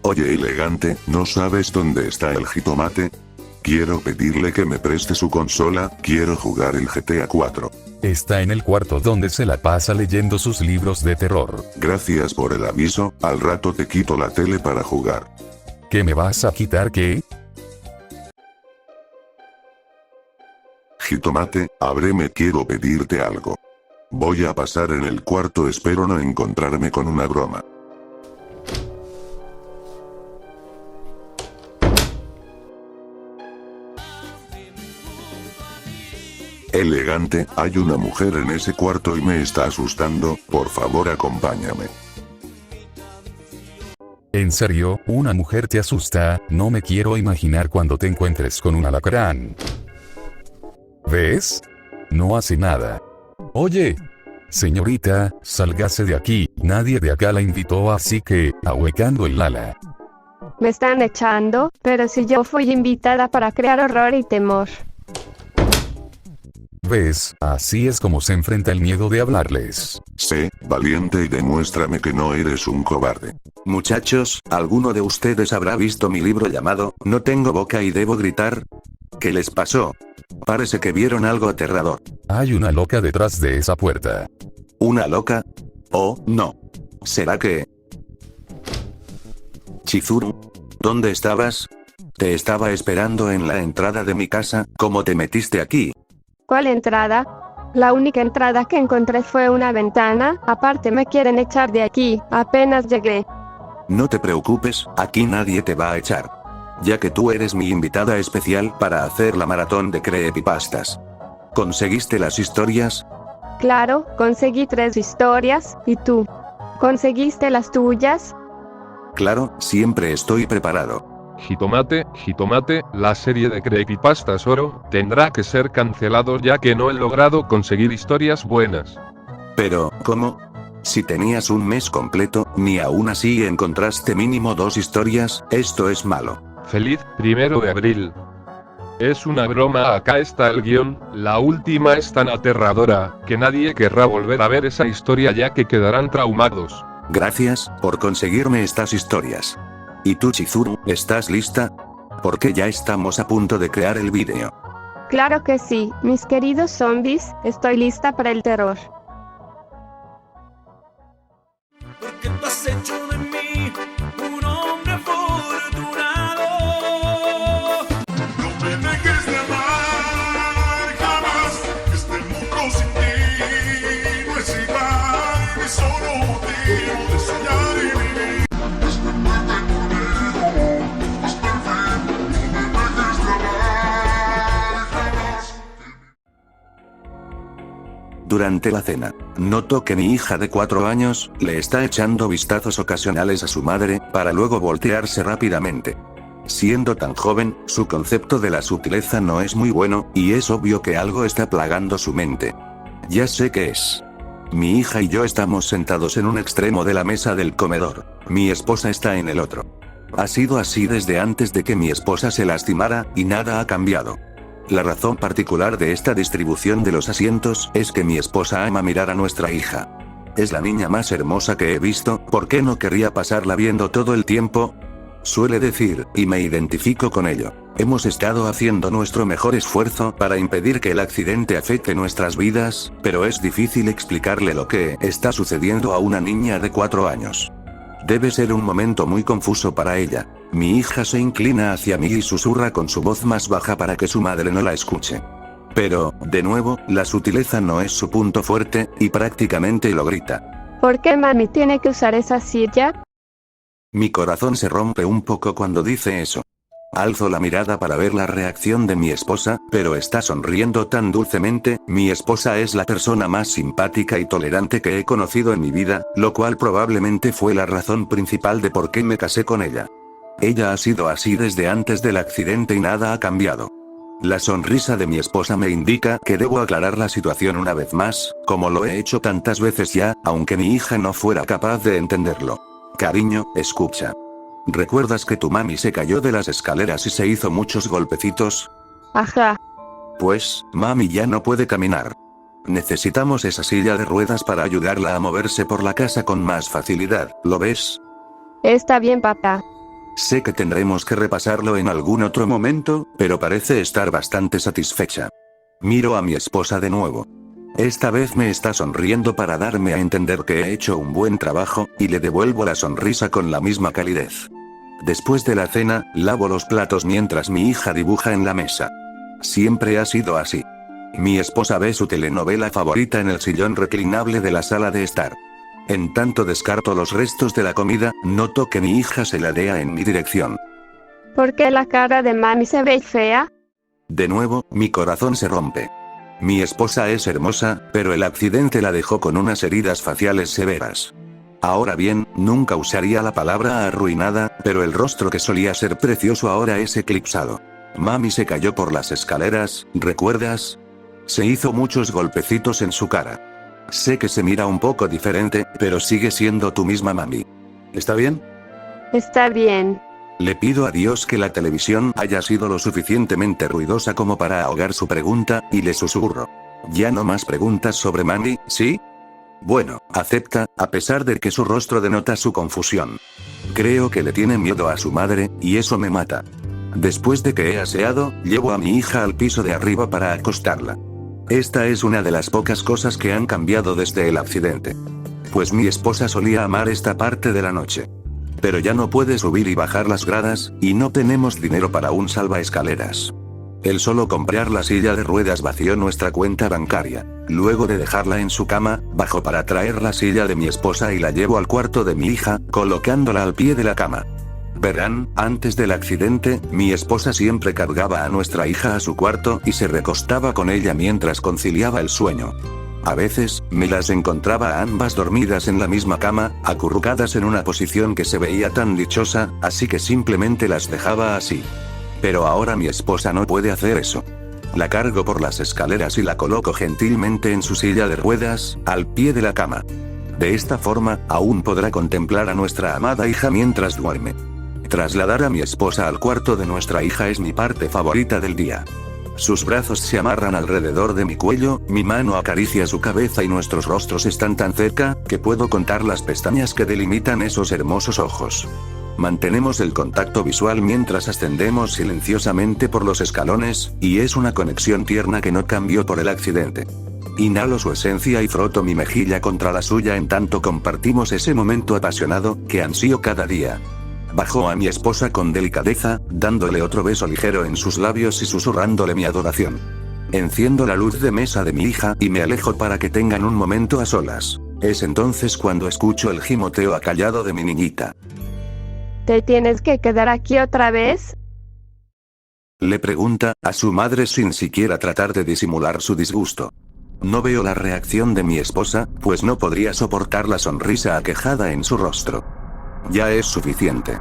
Oye elegante, ¿no sabes dónde está el jitomate? Quiero pedirle que me preste su consola, quiero jugar el GTA 4. Está en el cuarto donde se la pasa leyendo sus libros de terror. Gracias por el aviso, al rato te quito la tele para jugar. ¿Qué me vas a quitar qué? Jitomate, ábreme, quiero pedirte algo. Voy a pasar en el cuarto, espero no encontrarme con una broma. Elegante, hay una mujer en ese cuarto y me está asustando, por favor acompáñame. ¿En serio, una mujer te asusta? No me quiero imaginar cuando te encuentres con un alacrán. ¿Ves? No hace nada. Oye, señorita, sálgase de aquí, nadie de acá la invitó, así que, ahuecando el ala. Me están echando, pero si yo fui invitada para crear horror y temor. ¿Ves? Así es como se enfrenta el miedo de hablarles. Sé valiente y demuéstrame que no eres un cobarde. Muchachos, ¿alguno de ustedes habrá visto mi libro llamado No tengo boca y debo gritar? ¿Qué les pasó? Parece que vieron algo aterrador. Hay una loca detrás de esa puerta. ¿Una loca? Oh, no. ¿Será que... Chizuru? ¿Dónde estabas? Te estaba esperando en la entrada de mi casa, ¿cómo te metiste aquí? ¿Cuál entrada? La única entrada que encontré fue una ventana, aparte me quieren echar de aquí, apenas llegué. No te preocupes, aquí nadie te va a echar. Ya que tú eres mi invitada especial para hacer la maratón de creepypastas. ¿Conseguiste las historias? Claro, conseguí 3 historias, ¿y tú? ¿Conseguiste las tuyas? Claro, siempre estoy preparado. Jitomate, la serie de creepypastas oro, tendrá que ser cancelado ya que no he logrado conseguir historias buenas. Pero, ¿cómo? Si tenías un mes completo, ni aún así encontraste mínimo 2 historias, esto es malo. Feliz 1 de abril. Es una broma, acá está el guión, la última es tan aterradora, que nadie querrá volver a ver esa historia ya que quedarán traumados. Gracias, por conseguirme estas historias. ¿Y tú Chizuru, estás lista? Porque ya estamos a punto de crear el vídeo. Claro que sí, mis queridos zombies, estoy lista para el terror. Porque tú has hecho de mí un hombre afortunado. No me dejes de amar jamás. Este mundo sin ti no es igual. Ni solo motivo de soñar y vivir. Durante la cena, noto que mi hija de 4 años le está echando vistazos ocasionales a su madre, para luego voltearse rápidamente. Siendo tan joven, su concepto de la sutileza no es muy bueno, y es obvio que algo está plagando su mente. Ya sé qué es. Mi hija y yo estamos sentados en un extremo de la mesa del comedor. Mi esposa está en el otro. Ha sido así desde antes de que mi esposa se lastimara, y nada ha cambiado. La razón particular de esta distribución de los asientos es que mi esposa ama mirar a nuestra hija. Es la niña más hermosa que he visto, ¿por qué no querría pasarla viendo todo el tiempo? Suele decir, y me identifico con ello. Hemos estado haciendo nuestro mejor esfuerzo para impedir que el accidente afecte nuestras vidas, pero es difícil explicarle lo que está sucediendo a una niña de 4 años. Debe ser un momento muy confuso para ella. Mi hija se inclina hacia mí y susurra con su voz más baja para que su madre no la escuche. Pero, de nuevo, la sutileza no es su punto fuerte, y prácticamente lo grita. ¿Por qué mami tiene que usar esa silla? Mi corazón se rompe un poco cuando dice eso. Alzo la mirada para ver la reacción de mi esposa, pero está sonriendo tan dulcemente. Mi esposa es la persona más simpática y tolerante que he conocido en mi vida, lo cual probablemente fue la razón principal de por qué me casé con ella. Ella ha sido así desde antes del accidente y nada ha cambiado. La sonrisa de mi esposa me indica que debo aclarar la situación una vez más, como lo he hecho tantas veces ya, aunque mi hija no fuera capaz de entenderlo. Cariño, escucha. ¿Recuerdas que tu mami se cayó de las escaleras y se hizo muchos golpecitos? Ajá. Pues, mami ya no puede caminar. Necesitamos esa silla de ruedas para ayudarla a moverse por la casa con más facilidad, ¿lo ves? Está bien, papá. Sé que tendremos que repasarlo en algún otro momento, pero parece estar bastante satisfecha. Miro a mi esposa de nuevo. Esta vez me está sonriendo para darme a entender que he hecho un buen trabajo, y le devuelvo la sonrisa con la misma calidez. Después de la cena, lavo los platos mientras mi hija dibuja en la mesa. Siempre ha sido así. Mi esposa ve su telenovela favorita en el sillón reclinable de la sala de estar. En tanto descarto los restos de la comida, noto que mi hija se ladea en mi dirección. ¿Por qué la cara de mami se ve fea? De nuevo, mi corazón se rompe. Mi esposa es hermosa, pero el accidente la dejó con unas heridas faciales severas. Ahora bien, nunca usaría la palabra arruinada, pero el rostro que solía ser precioso ahora es eclipsado. Mami se cayó por las escaleras, ¿recuerdas? Se hizo muchos golpecitos en su cara. Sé que se mira un poco diferente, pero sigue siendo tu misma mami. ¿Está bien? Está bien. Le pido a Dios que la televisión haya sido lo suficientemente ruidosa como para ahogar su pregunta, y le susurro. Ya no más preguntas sobre mami, ¿sí? Bueno, acepta, a pesar de que su rostro denota su confusión. Creo que le tiene miedo a su madre, y eso me mata. Después de que he aseado, llevo a mi hija al piso de arriba para acostarla. Esta es una de las pocas cosas que han cambiado desde el accidente. Pues mi esposa solía amar esta parte de la noche. Pero ya no puede subir y bajar las gradas, y no tenemos dinero para un salvaescaleras. El solo comprar la silla de ruedas vació nuestra cuenta bancaria. Luego de dejarla en su cama, bajo para traer la silla de mi esposa y la llevo al cuarto de mi hija, colocándola al pie de la cama. Verán, antes del accidente, mi esposa siempre cargaba a nuestra hija a su cuarto y se recostaba con ella mientras conciliaba el sueño. A veces, me las encontraba a ambas dormidas en la misma cama, acurrucadas en una posición que se veía tan dichosa, así que simplemente las dejaba así. Pero ahora mi esposa no puede hacer eso. La cargo por las escaleras y la coloco gentilmente en su silla de ruedas, al pie de la cama. De esta forma, aún podrá contemplar a nuestra amada hija mientras duerme. Trasladar a mi esposa al cuarto de nuestra hija es mi parte favorita del día. Sus brazos se amarran alrededor de mi cuello, mi mano acaricia su cabeza y nuestros rostros están tan cerca, que puedo contar las pestañas que delimitan esos hermosos ojos. Mantenemos el contacto visual mientras ascendemos silenciosamente por los escalones, y es una conexión tierna que no cambió por el accidente. Inhalo su esencia y froto mi mejilla contra la suya en tanto compartimos ese momento apasionado, que ansío cada día. Bajo a mi esposa con delicadeza, dándole otro beso ligero en sus labios y susurrándole mi adoración. Enciendo la luz de mesa de mi hija y me alejo para que tengan un momento a solas. Es entonces cuando escucho el gimoteo acallado de mi niñita. ¿Te tienes que quedar aquí otra vez? Le pregunta a su madre sin siquiera tratar de disimular su disgusto. No veo la reacción de mi esposa, pues no podría soportar la sonrisa aquejada en su rostro. Ya es suficiente.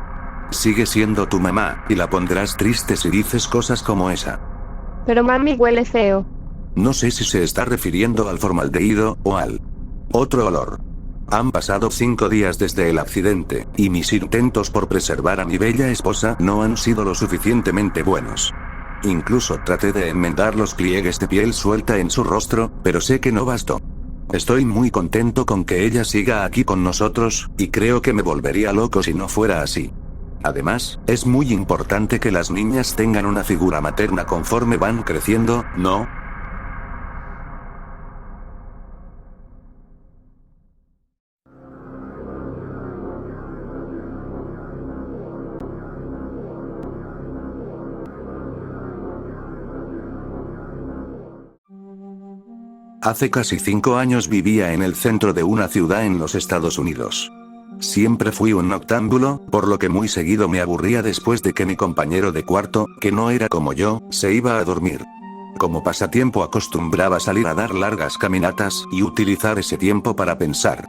Sigue siendo tu mamá, y la pondrás triste si dices cosas como esa. Pero mami huele feo. No sé si se está refiriendo al formaldehído, o al otro olor. Han pasado 5 días desde el accidente, y mis intentos por preservar a mi bella esposa no han sido lo suficientemente buenos. Incluso traté de enmendar los pliegues de piel suelta en su rostro, pero sé que no bastó. Estoy muy contento con que ella siga aquí con nosotros, y creo que me volvería loco si no fuera así. Además, es muy importante que las niñas tengan una figura materna conforme van creciendo, ¿no? Hace casi 5 años vivía en el centro de una ciudad en los Estados Unidos. Siempre fui un noctámbulo, por lo que muy seguido me aburría después de que mi compañero de cuarto, que no era como yo, se iba a dormir. Como pasatiempo acostumbraba salir a dar largas caminatas y utilizar ese tiempo para pensar.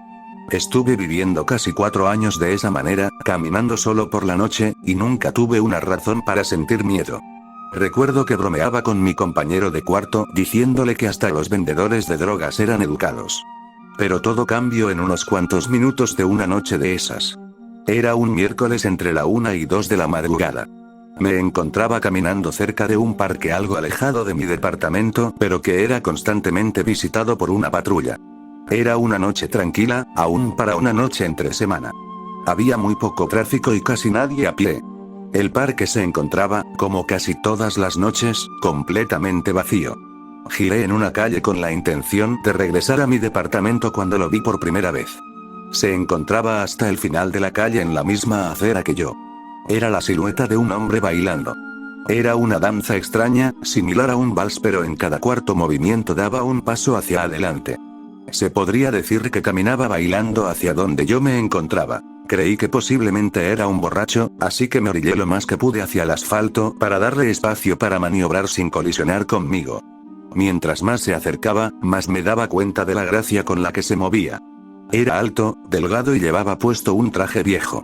Estuve viviendo casi 4 años de esa manera, caminando solo por la noche, y nunca tuve una razón para sentir miedo. Recuerdo que bromeaba con mi compañero de cuarto, diciéndole que hasta los vendedores de drogas eran educados. Pero todo cambió en unos cuantos minutos de una noche de esas. Era un miércoles entre la 1 y 2 de la madrugada. Me encontraba caminando cerca de un parque algo alejado de mi departamento, pero que era constantemente visitado por una patrulla. Era una noche tranquila, aún para una noche entre semana. Había muy poco tráfico y casi nadie a pie. El parque se encontraba, como casi todas las noches, completamente vacío. Giré en una calle con la intención de regresar a mi departamento cuando lo vi por primera vez. Se encontraba hasta el final de la calle en la misma acera que yo. Era la silueta de un hombre bailando. Era una danza extraña, similar a un vals, pero en cada cuarto movimiento daba un paso hacia adelante. Se podría decir que caminaba bailando hacia donde yo me encontraba. Creí que posiblemente era un borracho, así que me orillé lo más que pude hacia el asfalto para darle espacio para maniobrar sin colisionar conmigo. Mientras más se acercaba, más me daba cuenta de la gracia con la que se movía. Era alto, delgado y llevaba puesto un traje viejo.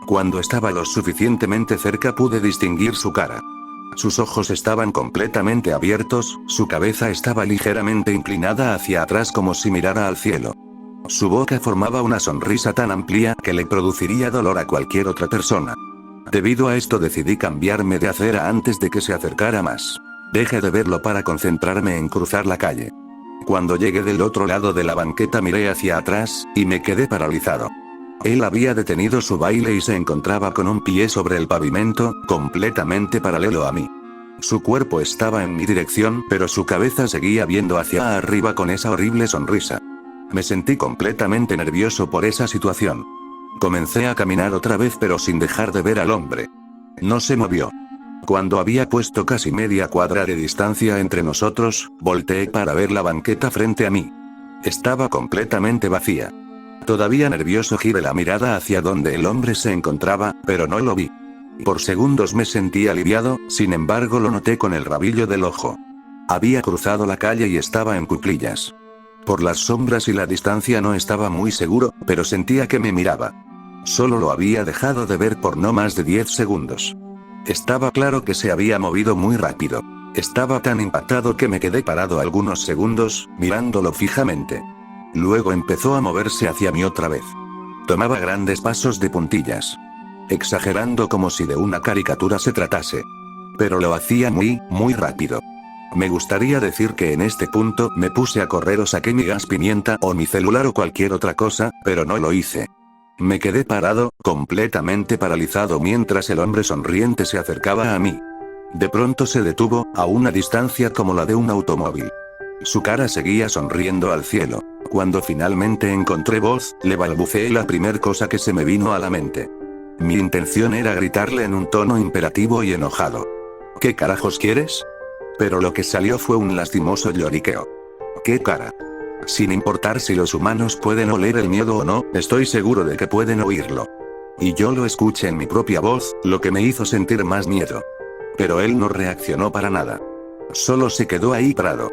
Cuando estaba lo suficientemente cerca pude distinguir su cara. Sus ojos estaban completamente abiertos, su cabeza estaba ligeramente inclinada hacia atrás como si mirara al cielo. Su boca formaba una sonrisa tan amplia que le produciría dolor a cualquier otra persona. Debido a esto decidí cambiarme de acera antes de que se acercara más. Dejé de verlo para concentrarme en cruzar la calle. Cuando llegué del otro lado de la banqueta miré hacia atrás, y me quedé paralizado. Él había detenido su baile y se encontraba con un pie sobre el pavimento, completamente paralelo a mí. Su cuerpo estaba en mi dirección, pero su cabeza seguía viendo hacia arriba con esa horrible sonrisa. Me sentí completamente nervioso por esa situación. Comencé a caminar otra vez pero sin dejar de ver al hombre. No se movió. Cuando había puesto casi media cuadra de distancia entre nosotros, volteé para ver la banqueta frente a mí. Estaba completamente vacía. Todavía nervioso giré la mirada hacia donde el hombre se encontraba, pero no lo vi. Por segundos me sentí aliviado, sin embargo lo noté con el rabillo del ojo. Había cruzado la calle y estaba en cuclillas. Por las sombras y la distancia no estaba muy seguro, pero sentía que me miraba. Solo lo había dejado de ver por no más de 10 segundos. Estaba claro que se había movido muy rápido. Estaba tan impactado que me quedé parado algunos segundos, mirándolo fijamente. Luego empezó a moverse hacia mí otra vez. Tomaba grandes pasos de puntillas. Exagerando como si de una caricatura se tratase. Pero lo hacía muy rápido. Me gustaría decir que en este punto me puse a correr o saqué mi gas pimienta o mi celular o cualquier otra cosa, pero no lo hice. Me quedé parado, completamente paralizado mientras el hombre sonriente se acercaba a mí. De pronto se detuvo, a una distancia como la de un automóvil. Su cara seguía sonriendo al cielo. Cuando finalmente encontré voz, le balbuceé la primer cosa que se me vino a la mente. Mi intención era gritarle en un tono imperativo y enojado. ¿Qué carajos quieres? Pero lo que salió fue un lastimoso lloriqueo. ¿Qué cara? Sin importar si los humanos pueden oler el miedo o no, estoy seguro de que pueden oírlo. Y yo lo escuché en mi propia voz, lo que me hizo sentir más miedo. Pero él no reaccionó para nada. Solo se quedó ahí parado,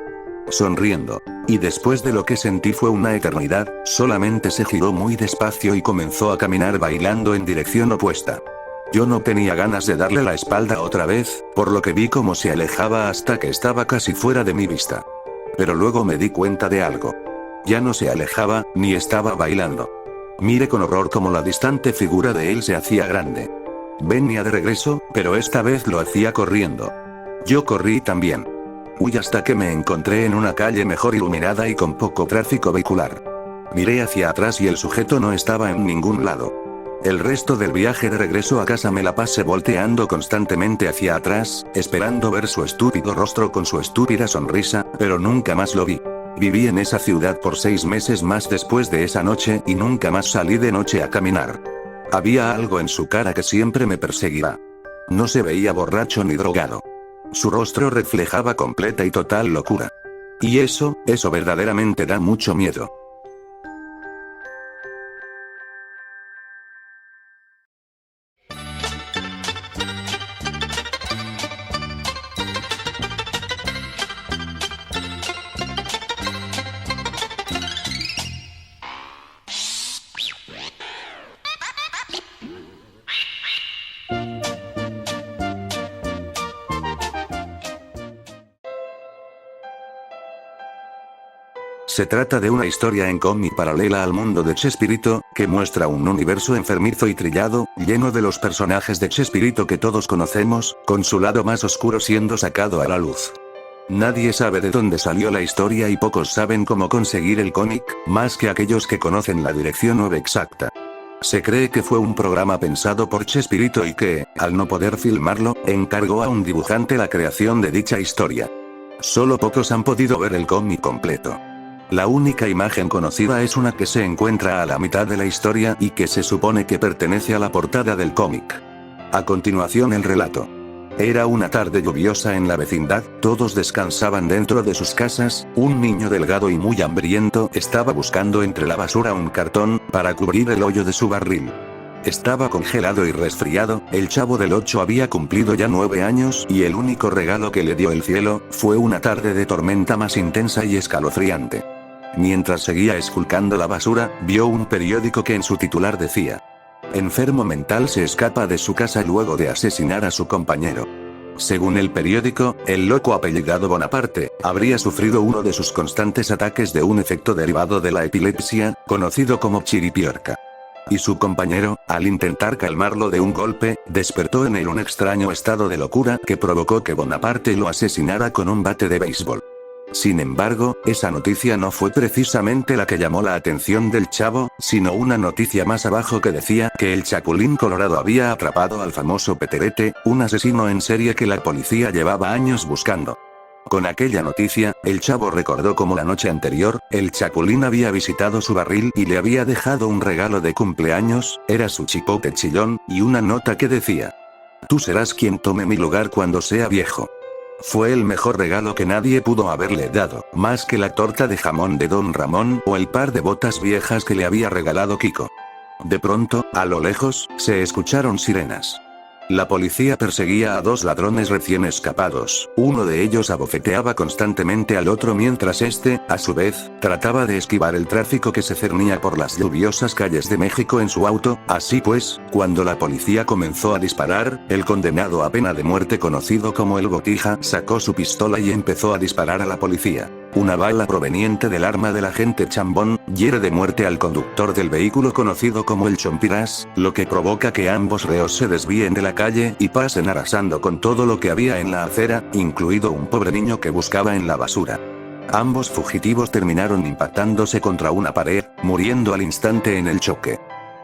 sonriendo. Y después de lo que sentí fue una eternidad, solamente se giró muy despacio y comenzó a caminar bailando en dirección opuesta. Yo no tenía ganas de darle la espalda otra vez, por lo que vi cómo se alejaba hasta que estaba casi fuera de mi vista. Pero luego me di cuenta de algo. Ya no se alejaba, ni estaba bailando. Miré con horror cómo la distante figura de él se hacía grande. Venía de regreso, pero esta vez lo hacía corriendo. Yo corrí también. Huí hasta que me encontré en una calle mejor iluminada y con poco tráfico vehicular. Miré hacia atrás y el sujeto no estaba en ningún lado. El resto del viaje de regreso a casa me la pasé volteando constantemente hacia atrás, esperando ver su estúpido rostro con su estúpida sonrisa, pero nunca más lo vi. Viví en esa ciudad por 6 meses más después de esa noche y nunca más salí de noche a caminar. Había algo en su cara que siempre me perseguirá. No se veía borracho ni drogado. Su rostro reflejaba completa y total locura. Y eso verdaderamente da mucho miedo. Se trata de una historia en cómic paralela al mundo de Chespirito, que muestra un universo enfermizo y trillado, lleno de los personajes de Chespirito que todos conocemos, con su lado más oscuro siendo sacado a la luz. Nadie sabe de dónde salió la historia y pocos saben cómo conseguir el cómic, más que aquellos que conocen la dirección web exacta. Se cree que fue un programa pensado por Chespirito y que, al no poder filmarlo, encargó a un dibujante la creación de dicha historia. Solo pocos han podido ver el cómic completo. La única imagen conocida es una que se encuentra a la mitad de la historia y que se supone que pertenece a la portada del cómic. A continuación el relato. Era una tarde lluviosa en la vecindad, todos descansaban dentro de sus casas, un niño delgado y muy hambriento estaba buscando entre la basura un cartón, para cubrir el hoyo de su barril. Estaba congelado y resfriado, el chavo del 8 había cumplido ya 9 años y el único regalo que le dio el cielo, fue una tarde de tormenta más intensa y escalofriante. Mientras seguía esculcando la basura, vio un periódico que en su titular decía: enfermo mental se escapa de su casa luego de asesinar a su compañero. Según el periódico, el loco apellidado Bonaparte, habría sufrido uno de sus constantes ataques de un efecto derivado de la epilepsia, conocido como chiripiorca. Y su compañero, al intentar calmarlo de un golpe, despertó en él un extraño estado de locura que provocó que Bonaparte lo asesinara con un bate de béisbol. Sin embargo, esa noticia no fue precisamente la que llamó la atención del chavo, sino una noticia más abajo que decía que el Chapulín Colorado había atrapado al famoso Peterete, un asesino en serie que la policía llevaba años buscando. Con aquella noticia, el chavo recordó cómo la noche anterior, el Chapulín había visitado su barril y le había dejado un regalo de cumpleaños, era su chipote chillón, y una nota que decía: tú serás quien tome mi lugar cuando sea viejo. Fue el mejor regalo que nadie pudo haberle dado, más que la torta de jamón de Don Ramón o el par de botas viejas que le había regalado Kiko. De pronto, a lo lejos, se escucharon sirenas. La policía perseguía a dos ladrones recién escapados, uno de ellos abofeteaba constantemente al otro mientras este, a su vez, trataba de esquivar el tráfico que se cernía por las lluviosas calles de México en su auto. Así pues, cuando la policía comenzó a disparar, el condenado a pena de muerte conocido como el Botija sacó su pistola y empezó a disparar a la policía. Una bala proveniente del arma del agente Chambón, hiere de muerte al conductor del vehículo conocido como el Chompiras, lo que provoca que ambos reos se desvíen de la calle y pasen arrasando con todo lo que había en la acera, incluido un pobre niño que buscaba en la basura. Ambos fugitivos terminaron impactándose contra una pared, muriendo al instante en el choque.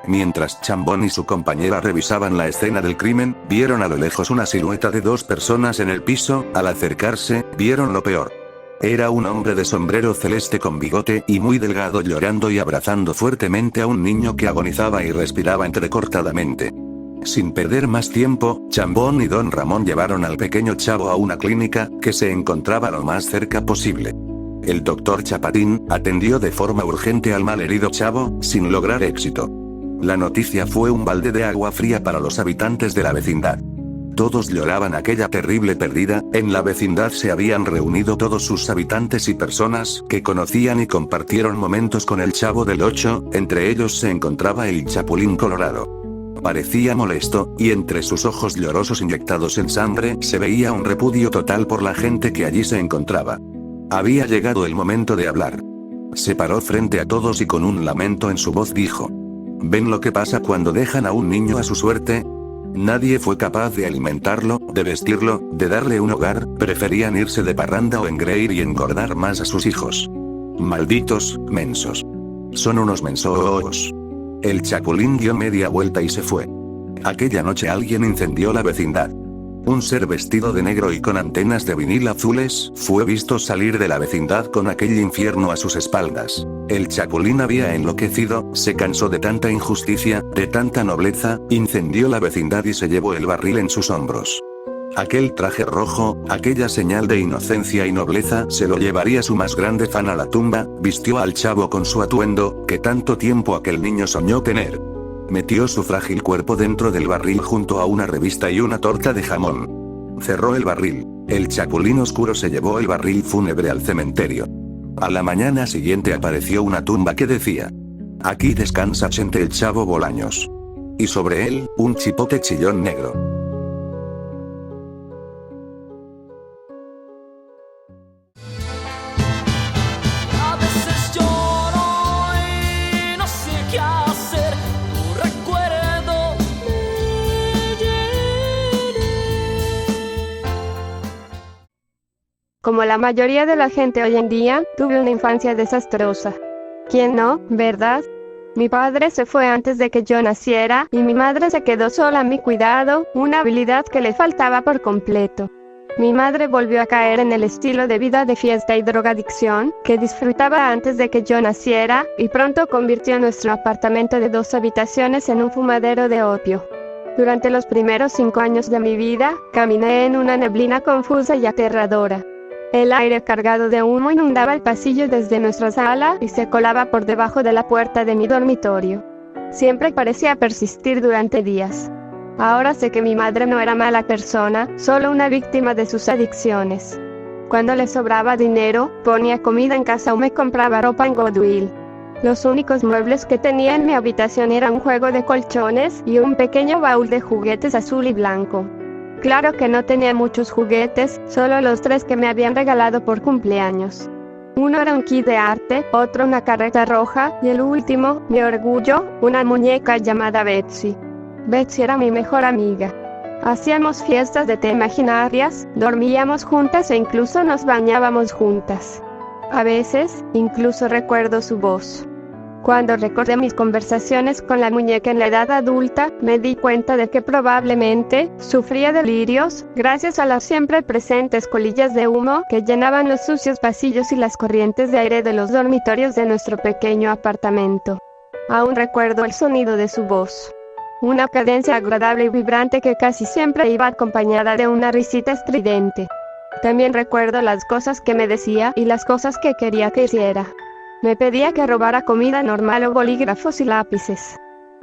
Mientras Chambón y su compañera revisaban la escena del crimen, vieron a lo lejos una silueta de dos personas en el piso. Al acercarse, vieron lo peor. Era un hombre de sombrero celeste con bigote y muy delgado llorando y abrazando fuertemente a un niño que agonizaba y respiraba entrecortadamente. Sin perder más tiempo, Chambón y Don Ramón llevaron al pequeño chavo a una clínica, que se encontraba lo más cerca posible. El doctor Chapatín atendió de forma urgente al malherido chavo, sin lograr éxito. La noticia fue un balde de agua fría para los habitantes de la vecindad. Todos lloraban aquella terrible pérdida. En la vecindad se habían reunido todos sus habitantes y personas que conocían y compartieron momentos con el Chavo del 8, entre ellos se encontraba el Chapulín Colorado. Parecía molesto, y entre sus ojos llorosos inyectados en sangre se veía un repudio total por la gente que allí se encontraba. Había llegado el momento de hablar. Se paró frente a todos y con un lamento en su voz dijo: ¿ven lo que pasa cuando dejan a un niño a su suerte? Nadie fue capaz de alimentarlo, de vestirlo, de darle un hogar, preferían irse de parranda o engreír y engordar más a sus hijos. Malditos, mensos. Son unos mensos. El Chapulín dio media vuelta y se fue. Aquella noche alguien incendió la vecindad. Un ser vestido de negro y con antenas de vinil azules, fue visto salir de la vecindad con aquel infierno a sus espaldas. El Chapulín había enloquecido, se cansó de tanta injusticia, de tanta nobleza, incendió la vecindad y se llevó el barril en sus hombros. Aquel traje rojo, aquella señal de inocencia y nobleza se lo llevaría su más grande fan a la tumba. Vistió al chavo con su atuendo, que tanto tiempo aquel niño soñó tener. Metió su frágil cuerpo dentro del barril junto a una revista y una torta de jamón. Cerró el barril. El Chapulín Oscuro se llevó el barril fúnebre al cementerio. A la mañana siguiente apareció una tumba que decía: aquí descansa Chente el Chavo Bolaños. Y sobre él, un chipote chillón negro. Como la mayoría de la gente hoy en día, tuve una infancia desastrosa. ¿Quién no, verdad? Mi padre se fue antes de que yo naciera, y mi madre se quedó sola a mi cuidado, una habilidad que le faltaba por completo. Mi madre volvió a caer en el estilo de vida de fiesta y drogadicción, que disfrutaba antes de que yo naciera, y pronto convirtió nuestro apartamento de 2 habitaciones en un fumadero de opio. Durante los primeros 5 años de mi vida, caminé en una neblina confusa y aterradora. El aire cargado de humo inundaba el pasillo desde nuestra sala y se colaba por debajo de la puerta de mi dormitorio. Siempre parecía persistir durante días. Ahora sé que mi madre no era mala persona, solo una víctima de sus adicciones. Cuando le sobraba dinero, ponía comida en casa o me compraba ropa en Goodwill. Los únicos muebles que tenía en mi habitación eran un juego de colchones y un pequeño baúl de juguetes azul y blanco. Claro que no tenía muchos juguetes, solo los 3 que me habían regalado por cumpleaños. Uno era un kit de arte, otro una carreta roja, y el último, mi orgullo, una muñeca llamada Betsy. Betsy era mi mejor amiga. Hacíamos fiestas de té imaginarias, dormíamos juntas e incluso nos bañábamos juntas. A veces, incluso recuerdo su voz. Cuando recordé mis conversaciones con la muñeca en la edad adulta, me di cuenta de que probablemente sufría delirios, gracias a las siempre presentes colillas de humo que llenaban los sucios pasillos y las corrientes de aire de los dormitorios de nuestro pequeño apartamento. Aún recuerdo el sonido de su voz. Una cadencia agradable y vibrante que casi siempre iba acompañada de una risita estridente. También recuerdo las cosas que me decía y las cosas que quería que hiciera. Me pedía que robara comida normal o bolígrafos y lápices.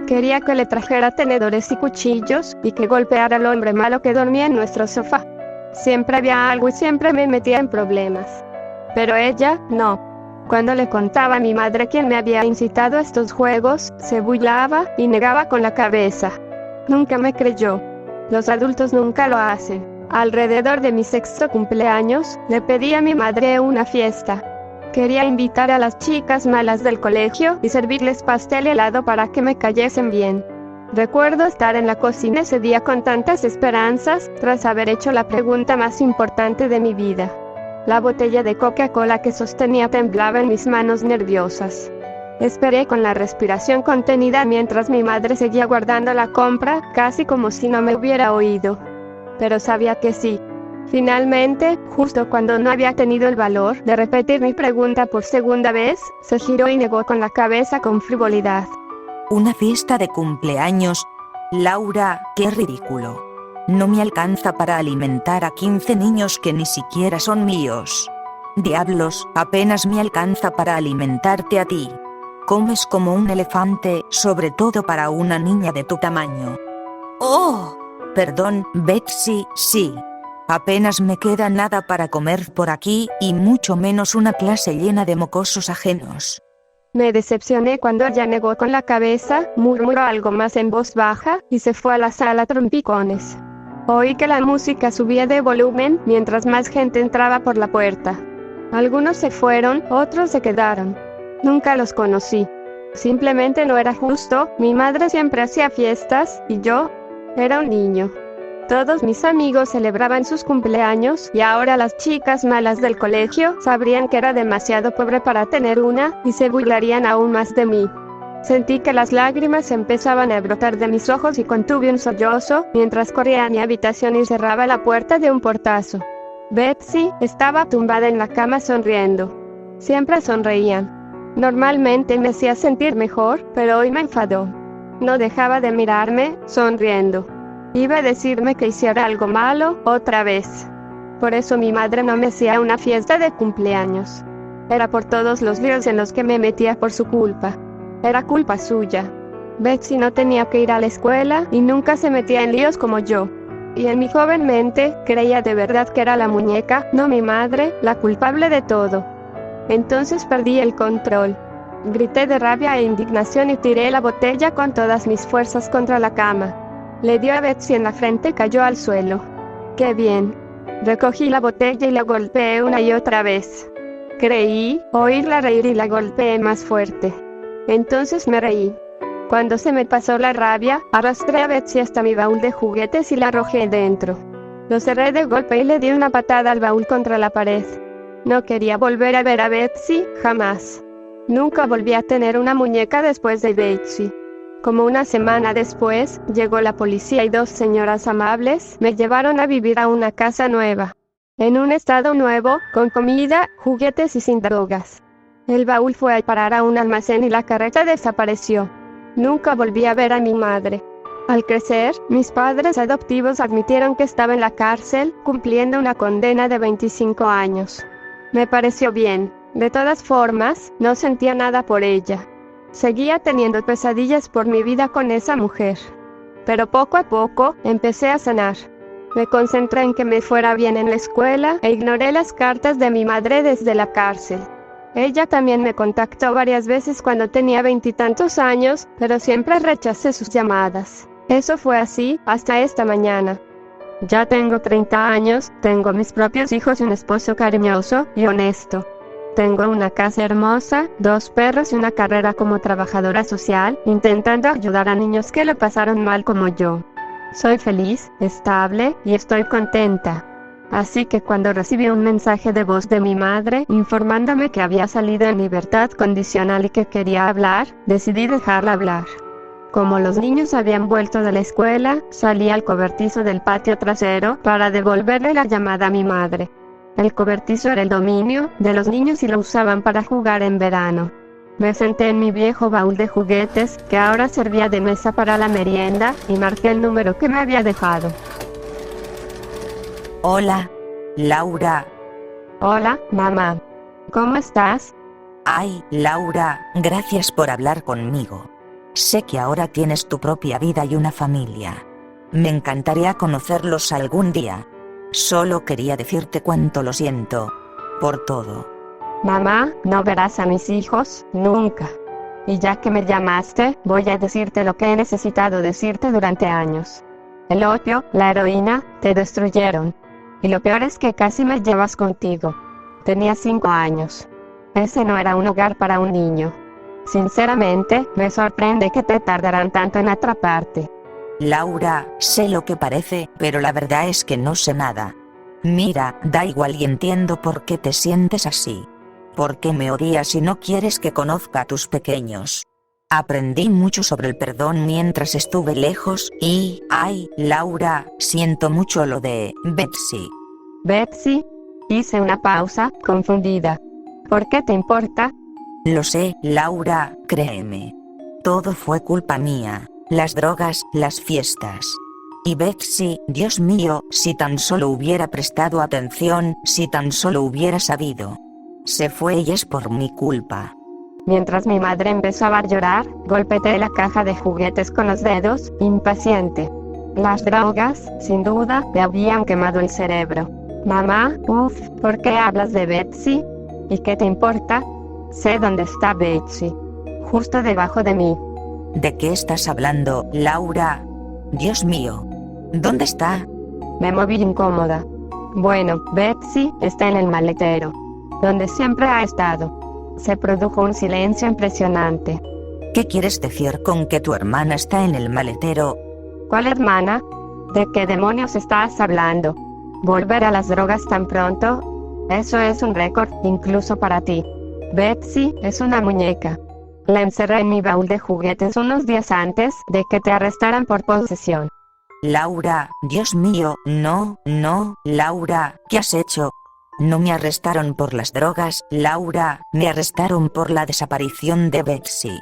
Quería que le trajera tenedores y cuchillos, y que golpeara al hombre malo que dormía en nuestro sofá. Siempre había algo y siempre me metía en problemas. Pero ella, no. Cuando le contaba a mi madre quién me había incitado a estos juegos, se burlaba y negaba con la cabeza. Nunca me creyó. Los adultos nunca lo hacen. Alrededor de mi 6º cumpleaños, le pedí a mi madre una fiesta. Quería invitar a las chicas malas del colegio y servirles pastel y helado para que me cayesen bien. Recuerdo estar en la cocina ese día con tantas esperanzas, tras haber hecho la pregunta más importante de mi vida. La botella de Coca-Cola que sostenía temblaba en mis manos nerviosas. Esperé con la respiración contenida mientras mi madre seguía guardando la compra, casi como si no me hubiera oído. Pero sabía que sí. Finalmente, justo cuando no había tenido el valor de repetir mi pregunta por segunda vez, se giró y negó con la cabeza con frivolidad. Una fiesta de cumpleaños. Laura, qué ridículo. No me alcanza para alimentar a 15 niños que ni siquiera son míos. Diablos, apenas me alcanza para alimentarte a ti. Comes como un elefante, sobre todo para una niña de tu tamaño. ¡Oh! Perdón, Betsy, sí. Apenas me queda nada para comer por aquí, y mucho menos una clase llena de mocosos ajenos. Me decepcioné cuando ella negó con la cabeza, murmuró algo más en voz baja, y se fue a la sala a trompicones. Oí que la música subía de volumen, mientras más gente entraba por la puerta. Algunos se fueron, otros se quedaron. Nunca los conocí. Simplemente no era justo, mi madre siempre hacía fiestas, y yo era un niño. Todos mis amigos celebraban sus cumpleaños, y ahora las chicas malas del colegio sabrían que era demasiado pobre para tener una, y se burlarían aún más de mí. Sentí que las lágrimas empezaban a brotar de mis ojos y contuve un sollozo, mientras corría a mi habitación y cerraba la puerta de un portazo. Betsy estaba tumbada en la cama sonriendo. Siempre sonreían. Normalmente me hacía sentir mejor, pero hoy me enfadó. No dejaba de mirarme, sonriendo. Iba a decirme que hiciera algo malo, otra vez. Por eso mi madre no me hacía una fiesta de cumpleaños. Era por todos los líos en los que me metía por su culpa. Era culpa suya. Betsy no tenía que ir a la escuela y nunca se metía en líos como yo. Y en mi joven mente, creía de verdad que era la muñeca, no mi madre, la culpable de todo. Entonces perdí el control. Grité de rabia e indignación y tiré la botella con todas mis fuerzas contra la cama. Le dio a Betsy en la frente y cayó al suelo. ¡Qué bien! Recogí la botella y la golpeé una y otra vez. Creí oírla reír y la golpeé más fuerte. Entonces me reí. Cuando se me pasó la rabia, arrastré a Betsy hasta mi baúl de juguetes y la arrojé dentro. Lo cerré de golpe y le di una patada al baúl contra la pared. No quería volver a ver a Betsy, jamás. Nunca volví a tener una muñeca después de Betsy. Como una semana después, llegó la policía y 2 señoras amables me llevaron a vivir a una casa nueva. En un estado nuevo, con comida, juguetes y sin drogas. El baúl fue a parar a un almacén y la carreta desapareció. Nunca volví a ver a mi madre. Al crecer, mis padres adoptivos admitieron que estaba en la cárcel, cumpliendo una condena de 25 años. Me pareció bien. De todas formas, no sentía nada por ella. Seguía teniendo pesadillas por mi vida con esa mujer. Pero poco a poco, empecé a sanar. Me concentré en que me fuera bien en la escuela e ignoré las cartas de mi madre desde la cárcel. Ella también me contactó varias veces cuando tenía 20 y tantos años, pero siempre rechacé sus llamadas. Eso fue así, hasta esta mañana. Ya tengo 30 años, tengo mis propios hijos y un esposo cariñoso y honesto. Tengo una casa hermosa, 2 perros y una carrera como trabajadora social, intentando ayudar a niños que lo pasaron mal como yo. Soy feliz, estable y estoy contenta. Así que cuando recibí un mensaje de voz de mi madre informándome que había salido en libertad condicional y que quería hablar, decidí dejarla hablar. Como los niños habían vuelto de la escuela, salí al cobertizo del patio trasero para devolverle la llamada a mi madre. El cobertizo era el dominio de los niños y lo usaban para jugar en verano. Me senté en mi viejo baúl de juguetes, que ahora servía de mesa para la merienda, y marqué el número que me había dejado. Hola, Laura. Hola, mamá. ¿Cómo estás? Ay, Laura, gracias por hablar conmigo. Sé que ahora tienes tu propia vida y una familia. Me encantaría conocerlos algún día. Solo quería decirte cuánto lo siento por todo. Mamá, no verás a mis hijos, nunca. Y ya que me llamaste, voy a decirte lo que he necesitado decirte durante años. El opio, la heroína, te destruyeron. Y lo peor es que casi me llevas contigo. Tenía 5 años. Ese no era un hogar para un niño. Sinceramente, me sorprende que te tardarán tanto en atraparte. Laura, sé lo que parece, pero la verdad es que no sé nada. Mira, da igual y entiendo por qué te sientes así. ¿Por qué me odias y no quieres que conozca a tus pequeños? Aprendí mucho sobre el perdón mientras estuve lejos y, ay, Laura, siento mucho lo de Betsy. Betsy, hice una pausa, confundida. ¿Por qué te importa? Lo sé, Laura, créeme. Todo fue culpa mía. Las drogas, las fiestas. Y Betsy, Dios mío, si tan solo hubiera prestado atención, si tan solo hubiera sabido. Se fue y es por mi culpa. Mientras mi madre empezaba a llorar, golpeé la caja de juguetes con los dedos, impaciente. Las drogas, sin duda, me habían quemado el cerebro. Mamá, ¿por qué hablas de Betsy? ¿Y qué te importa? Sé dónde está Betsy. Justo debajo de mí. ¿De qué estás hablando, Laura? Dios mío. ¿Dónde está? Me moví incómoda. Bueno, Betsy está en el maletero, donde siempre ha estado. Se produjo un silencio impresionante. ¿Qué quieres decir con que tu hermana está en el maletero? ¿Cuál hermana? ¿De qué demonios estás hablando? ¿Volver a las drogas tan pronto? Eso es un récord, incluso para ti. Betsy es una muñeca. La encerré en mi baúl de juguetes unos días antes de que te arrestaran por posesión. Laura, Dios mío, no, Laura, ¿qué has hecho? No me arrestaron por las drogas, Laura, me arrestaron por la desaparición de Betsy.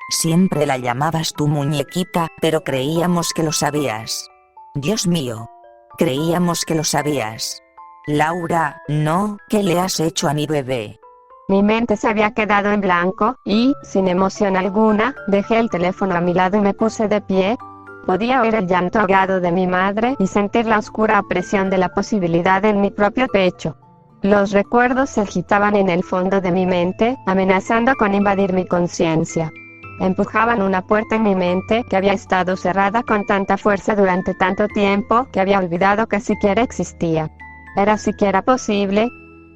Siempre la llamabas tu muñequita, pero creíamos que lo sabías. Dios mío, creíamos que lo sabías. Laura, no, ¿qué le has hecho a mi bebé? Mi mente se había quedado en blanco y, sin emoción alguna, dejé el teléfono a mi lado y me puse de pie. Podía oír el llanto ahogado de mi madre y sentir la oscura opresión de la posibilidad en mi propio pecho. Los recuerdos se agitaban en el fondo de mi mente, amenazando con invadir mi conciencia. Empujaban una puerta en mi mente que había estado cerrada con tanta fuerza durante tanto tiempo que había olvidado que siquiera existía. ¿Era siquiera posible?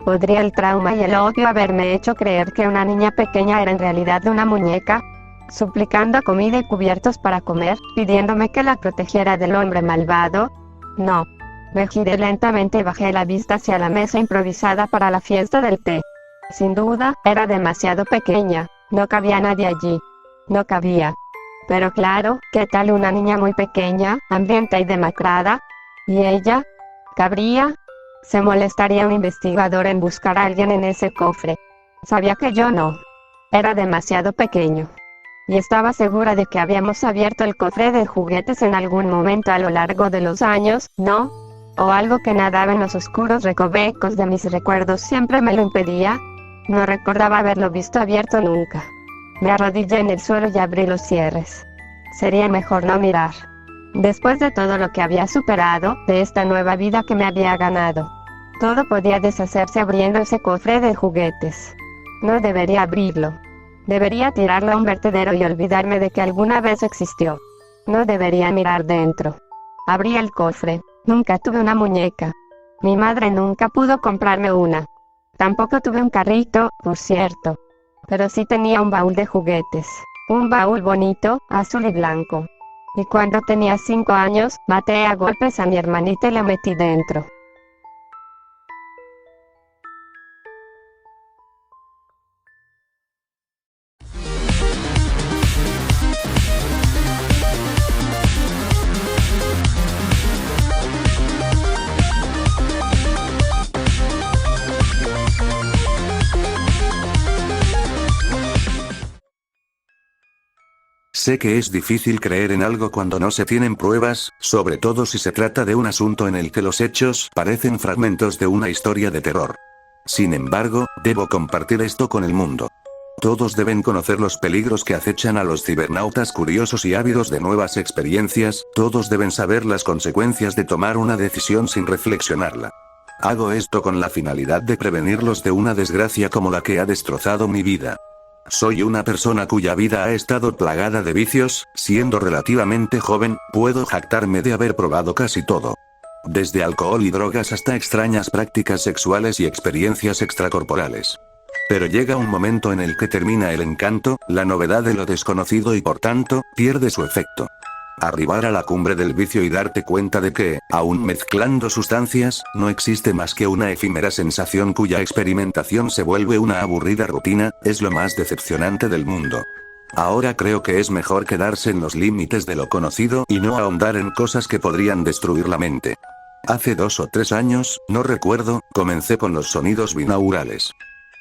¿Podría el trauma y el odio haberme hecho creer que una niña pequeña era en realidad una muñeca? Suplicando comida y cubiertos para comer, pidiéndome que la protegiera del hombre malvado. No. Me giré lentamente y bajé la vista hacia la mesa improvisada para la fiesta del té. Sin duda, era demasiado pequeña. No cabía nadie allí. No cabía. Pero claro, ¿qué tal una niña muy pequeña, hambrienta y demacrada? ¿Y ella? ¿Cabría? ¿Se molestaría un investigador en buscar a alguien en ese cofre? Sabía que yo no. Era demasiado pequeño. Y estaba segura de que habíamos abierto el cofre de juguetes en algún momento a lo largo de los años, ¿no? O algo que nadaba en los oscuros recovecos de mis recuerdos siempre me lo impedía. No recordaba haberlo visto abierto nunca. Me arrodillé en el suelo y abrí los cierres. Sería mejor no mirar. Después de todo lo que había superado, de esta nueva vida que me había ganado, todo podía deshacerse abriendo ese cofre de juguetes. No debería abrirlo. Debería tirarlo a un vertedero y olvidarme de que alguna vez existió. No debería mirar dentro. Abrí el cofre. Nunca tuve una muñeca. Mi madre nunca pudo comprarme una. Tampoco tuve un carrito, por cierto. Pero sí tenía un baúl de juguetes. Un baúl bonito, azul y blanco. Y cuando tenía 5 años, maté a golpes a mi hermanita y la metí dentro. Sé que es difícil creer en algo cuando no se tienen pruebas, sobre todo si se trata de un asunto en el que los hechos parecen fragmentos de una historia de terror. Sin embargo, debo compartir esto con el mundo. Todos deben conocer los peligros que acechan a los cibernautas curiosos y ávidos de nuevas experiencias, todos deben saber las consecuencias de tomar una decisión sin reflexionarla. Hago esto con la finalidad de prevenirlos de una desgracia como la que ha destrozado mi vida. Soy una persona cuya vida ha estado plagada de vicios, siendo relativamente joven, puedo jactarme de haber probado casi todo. Desde alcohol y drogas hasta extrañas prácticas sexuales y experiencias extracorporales. Pero llega un momento en el que termina el encanto, la novedad de lo desconocido y por tanto, pierde su efecto. Arribar a la cumbre del vicio y darte cuenta de que, aun mezclando sustancias, no existe más que una efímera sensación cuya experimentación se vuelve una aburrida rutina, es lo más decepcionante del mundo. Ahora creo que es mejor quedarse en los límites de lo conocido y no ahondar en cosas que podrían destruir la mente. Hace 2 o 3 años, no recuerdo, comencé con los sonidos binaurales.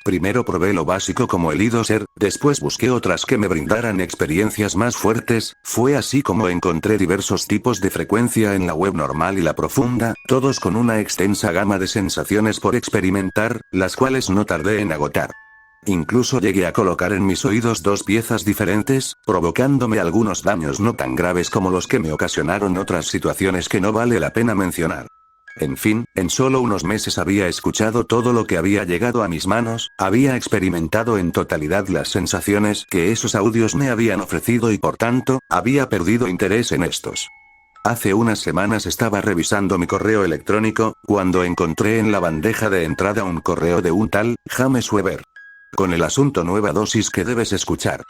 Primero probé lo básico como el ido ser, después busqué otras que me brindaran experiencias más fuertes, fue así como encontré diversos tipos de frecuencia en la web normal y la profunda, todos con una extensa gama de sensaciones por experimentar, las cuales no tardé en agotar. Incluso llegué a colocar en mis oídos 2 piezas diferentes, provocándome algunos daños no tan graves como los que me ocasionaron otras situaciones que no vale la pena mencionar. En fin, en solo unos meses había escuchado todo lo que había llegado a mis manos, había experimentado en totalidad las sensaciones que esos audios me habían ofrecido y por tanto, había perdido interés en estos. Hace unas semanas estaba revisando mi correo electrónico, cuando encontré en la bandeja de entrada un correo de un tal James Weber. Con el asunto nueva dosis que debes escuchar.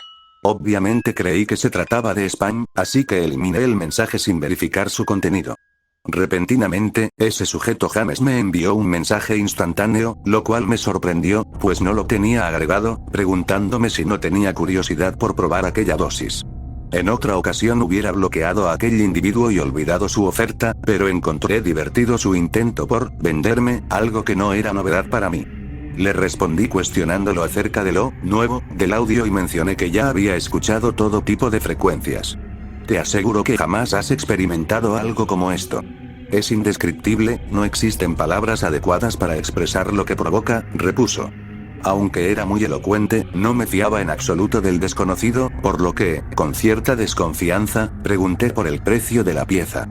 Obviamente creí que se trataba de spam, así que eliminé el mensaje sin verificar su contenido. Repentinamente, ese sujeto James me envió un mensaje instantáneo, lo cual me sorprendió, pues no lo tenía agregado, preguntándome si no tenía curiosidad por probar aquella dosis. En otra ocasión hubiera bloqueado a aquel individuo y olvidado su oferta, pero encontré divertido su intento por venderme algo que no era novedad para mí. Le respondí cuestionándolo acerca de lo nuevo del audio y mencioné que ya había escuchado todo tipo de frecuencias. Te aseguro que jamás has experimentado algo como esto. Es indescriptible, no existen palabras adecuadas para expresar lo que provoca, repuso. Aunque era muy elocuente, no me fiaba en absoluto del desconocido, por lo que, con cierta desconfianza, pregunté por el precio de la pieza.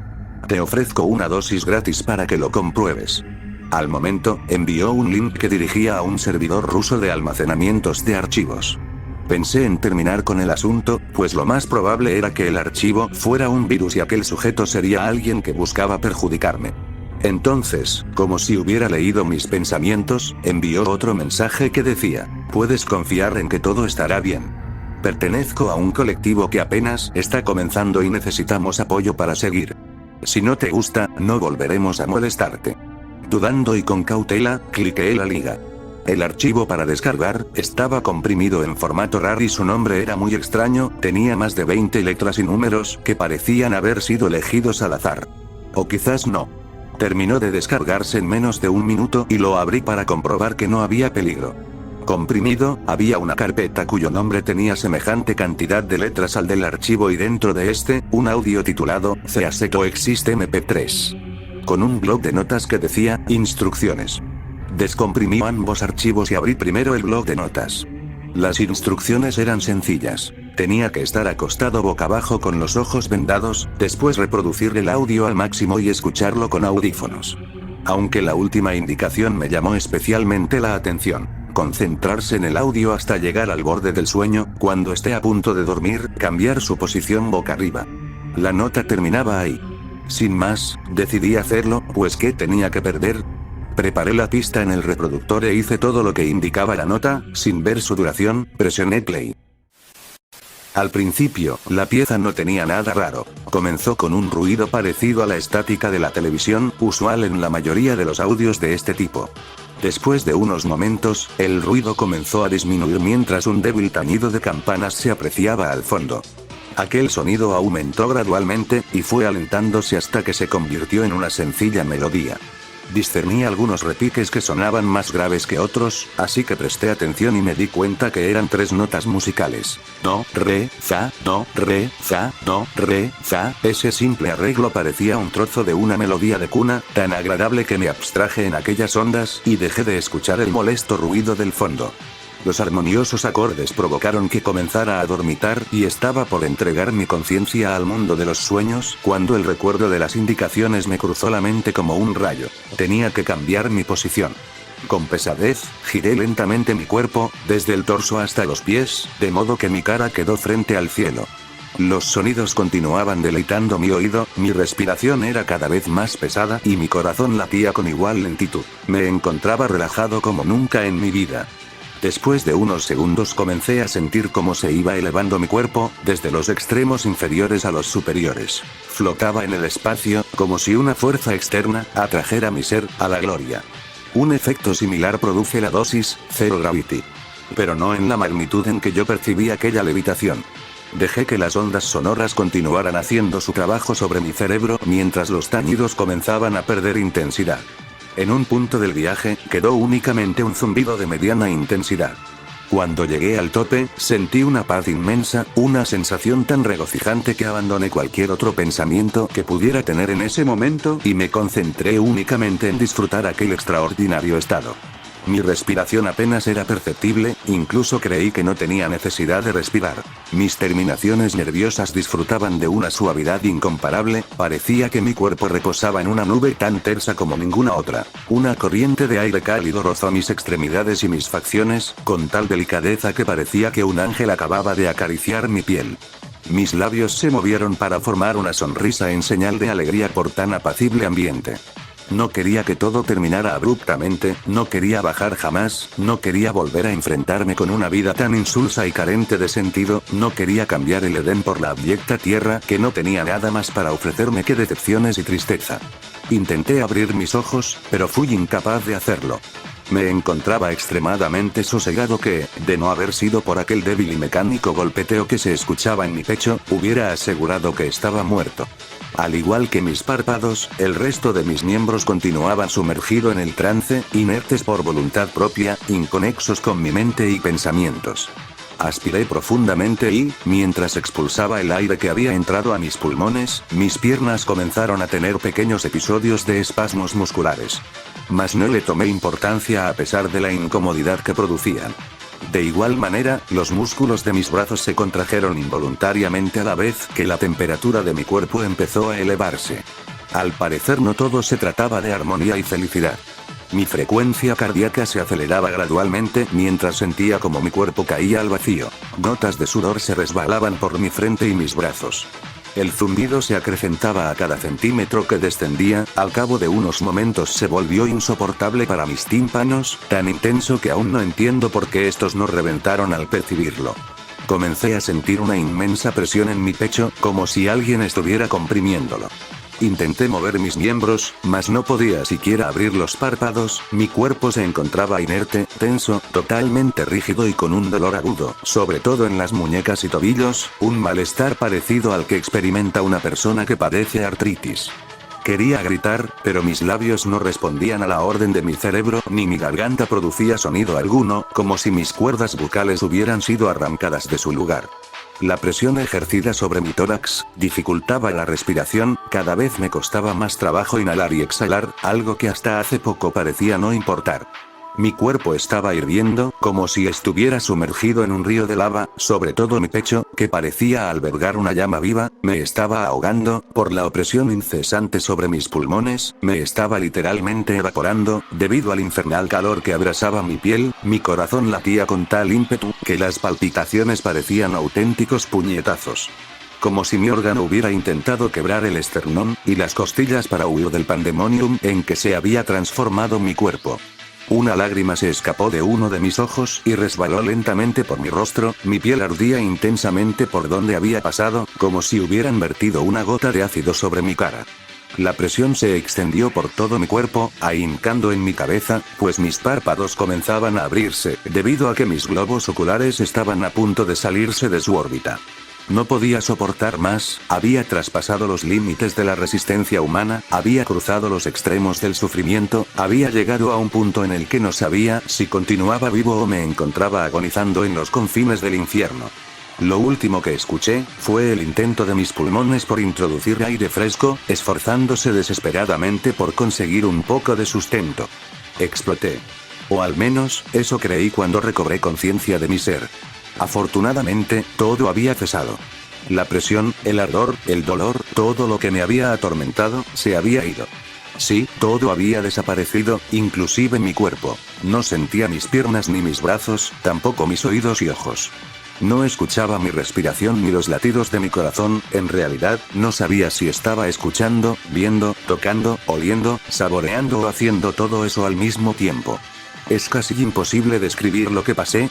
Te ofrezco una dosis gratis para que lo compruebes. Al momento, envió un link que dirigía a un servidor ruso de almacenamientos de archivos. Pensé en terminar con el asunto, pues lo más probable era que el archivo fuera un virus y aquel sujeto sería alguien que buscaba perjudicarme. Entonces, como si hubiera leído mis pensamientos, envió otro mensaje que decía: puedes confiar en que todo estará bien. Pertenezco a un colectivo que apenas está comenzando y necesitamos apoyo para seguir. Si no te gusta, no volveremos a molestarte. Dudando y con cautela, cliqué la liga. El archivo para descargar estaba comprimido en formato RAR y su nombre era muy extraño, tenía más de 20 letras y números que parecían haber sido elegidos al azar. O quizás no. Terminó de descargarse en menos de un minuto y lo abrí para comprobar que no había peligro. Comprimido, había una carpeta cuyo nombre tenía semejante cantidad de letras al del archivo y dentro de este, un audio titulado CASE Coexist MP3. Con un bloc de notas que decía, instrucciones. Descomprimí ambos archivos y abrí primero el bloc de notas. Las instrucciones eran sencillas. Tenía que estar acostado boca abajo con los ojos vendados, después reproducir el audio al máximo y escucharlo con audífonos. Aunque la última indicación me llamó especialmente la atención. Concentrarse en el audio hasta llegar al borde del sueño, cuando esté a punto de dormir, cambiar su posición boca arriba. La nota terminaba ahí. Sin más, decidí hacerlo, pues ¿qué tenía que perder? Preparé la pista en el reproductor e hice todo lo que indicaba la nota, sin ver su duración, presioné play. Al principio, la pieza no tenía nada raro. Comenzó con un ruido parecido a la estática de la televisión, usual en la mayoría de los audios de este tipo. Después de unos momentos, el ruido comenzó a disminuir mientras un débil tañido de campanas se apreciaba al fondo. Aquel sonido aumentó gradualmente, y fue alentándose hasta que se convirtió en una sencilla melodía. Discerní algunos repiques que sonaban más graves que otros, así que presté atención y me di cuenta que eran 3 notas musicales. Do, re, fa, do, re, fa, do, re, fa. Ese simple arreglo parecía un trozo de una melodía de cuna, tan agradable que me abstraje en aquellas ondas, y dejé de escuchar el molesto ruido del fondo. Los armoniosos acordes provocaron que comenzara a dormitar, y estaba por entregar mi conciencia al mundo de los sueños, cuando el recuerdo de las indicaciones me cruzó la mente como un rayo. Tenía que cambiar mi posición. Con pesadez, giré lentamente mi cuerpo, desde el torso hasta los pies, de modo que mi cara quedó frente al cielo. Los sonidos continuaban deleitando mi oído, mi respiración era cada vez más pesada y mi corazón latía con igual lentitud. Me encontraba relajado como nunca en mi vida. Después de unos segundos comencé a sentir cómo se iba elevando mi cuerpo, desde los extremos inferiores a los superiores. Flotaba en el espacio, como si una fuerza externa atrajera mi ser a la gloria. Un efecto similar produce la dosis Zero Gravity. Pero no en la magnitud en que yo percibí aquella levitación. Dejé que las ondas sonoras continuaran haciendo su trabajo sobre mi cerebro mientras los tañidos comenzaban a perder intensidad. En un punto del viaje, quedó únicamente un zumbido de mediana intensidad. Cuando llegué al tope, sentí una paz inmensa, una sensación tan regocijante que abandoné cualquier otro pensamiento que pudiera tener en ese momento y me concentré únicamente en disfrutar aquel extraordinario estado. Mi respiración apenas era perceptible, incluso creí que no tenía necesidad de respirar. Mis terminaciones nerviosas disfrutaban de una suavidad incomparable, parecía que mi cuerpo reposaba en una nube tan tersa como ninguna otra. Una corriente de aire cálido rozó mis extremidades y mis facciones, con tal delicadeza que parecía que un ángel acababa de acariciar mi piel. Mis labios se movieron para formar una sonrisa en señal de alegría por tan apacible ambiente. No quería que todo terminara abruptamente, no quería bajar jamás, no quería volver a enfrentarme con una vida tan insulsa y carente de sentido, no quería cambiar el Edén por la abyecta tierra que no tenía nada más para ofrecerme que decepciones y tristeza. Intenté abrir mis ojos, pero fui incapaz de hacerlo. Me encontraba extremadamente sosegado que, de no haber sido por aquel débil y mecánico golpeteo que se escuchaba en mi pecho, hubiera asegurado que estaba muerto. Al igual que mis párpados, el resto de mis miembros continuaban sumergido en el trance, inertes por voluntad propia, inconexos con mi mente y pensamientos. Aspiré profundamente y, mientras expulsaba el aire que había entrado a mis pulmones, mis piernas comenzaron a tener pequeños episodios de espasmos musculares. Mas no le tomé importancia a pesar de la incomodidad que producían. De igual manera, los músculos de mis brazos se contrajeron involuntariamente a la vez que la temperatura de mi cuerpo empezó a elevarse. Al parecer no todo se trataba de armonía y felicidad. Mi frecuencia cardíaca se aceleraba gradualmente mientras sentía como mi cuerpo caía al vacío. Gotas de sudor se resbalaban por mi frente y mis brazos. El zumbido se acrecentaba a cada centímetro que descendía, al cabo de unos momentos se volvió insoportable para mis tímpanos, tan intenso que aún no entiendo por qué estos no reventaron al percibirlo. Comencé a sentir una inmensa presión en mi pecho, como si alguien estuviera comprimiéndolo. Intenté mover mis miembros, mas no podía siquiera abrir los párpados, mi cuerpo se encontraba inerte, tenso, totalmente rígido y con un dolor agudo, sobre todo en las muñecas y tobillos, un malestar parecido al que experimenta una persona que padece artritis. Quería gritar, pero mis labios no respondían a la orden de mi cerebro, ni mi garganta producía sonido alguno, como si mis cuerdas bucales hubieran sido arrancadas de su lugar. La presión ejercida sobre mi tórax dificultaba la respiración, cada vez me costaba más trabajo inhalar y exhalar, algo que hasta hace poco parecía no importar. Mi cuerpo estaba hirviendo, como si estuviera sumergido en un río de lava, sobre todo mi pecho, que parecía albergar una llama viva, me estaba ahogando, por la opresión incesante sobre mis pulmones, me estaba literalmente evaporando, debido al infernal calor que abrasaba mi piel, mi corazón latía con tal ímpetu, que las palpitaciones parecían auténticos puñetazos. Como si mi órgano hubiera intentado quebrar el esternón y las costillas para huir del pandemonium en que se había transformado mi cuerpo. Una lágrima se escapó de uno de mis ojos y resbaló lentamente por mi rostro, mi piel ardía intensamente por donde había pasado, como si hubieran vertido una gota de ácido sobre mi cara. La presión se extendió por todo mi cuerpo, ahincando en mi cabeza, pues mis párpados comenzaban a abrirse, debido a que mis globos oculares estaban a punto de salirse de su órbita. No podía soportar más, había traspasado los límites de la resistencia humana, había cruzado los extremos del sufrimiento, había llegado a un punto en el que no sabía si continuaba vivo o me encontraba agonizando en los confines del infierno. Lo último que escuché fue el intento de mis pulmones por introducir aire fresco, esforzándose desesperadamente por conseguir un poco de sustento. Exploté. O al menos, eso creí cuando recobré conciencia de mi ser. Afortunadamente, todo había cesado. La presión, el ardor, el dolor, todo lo que me había atormentado, se había ido. Sí, todo había desaparecido, inclusive mi cuerpo. No sentía mis piernas ni mis brazos, tampoco mis oídos y ojos. No escuchaba mi respiración ni los latidos de mi corazón, en realidad, no sabía si estaba escuchando, viendo, tocando, oliendo, saboreando o haciendo todo eso al mismo tiempo. Es casi imposible describir lo que pasé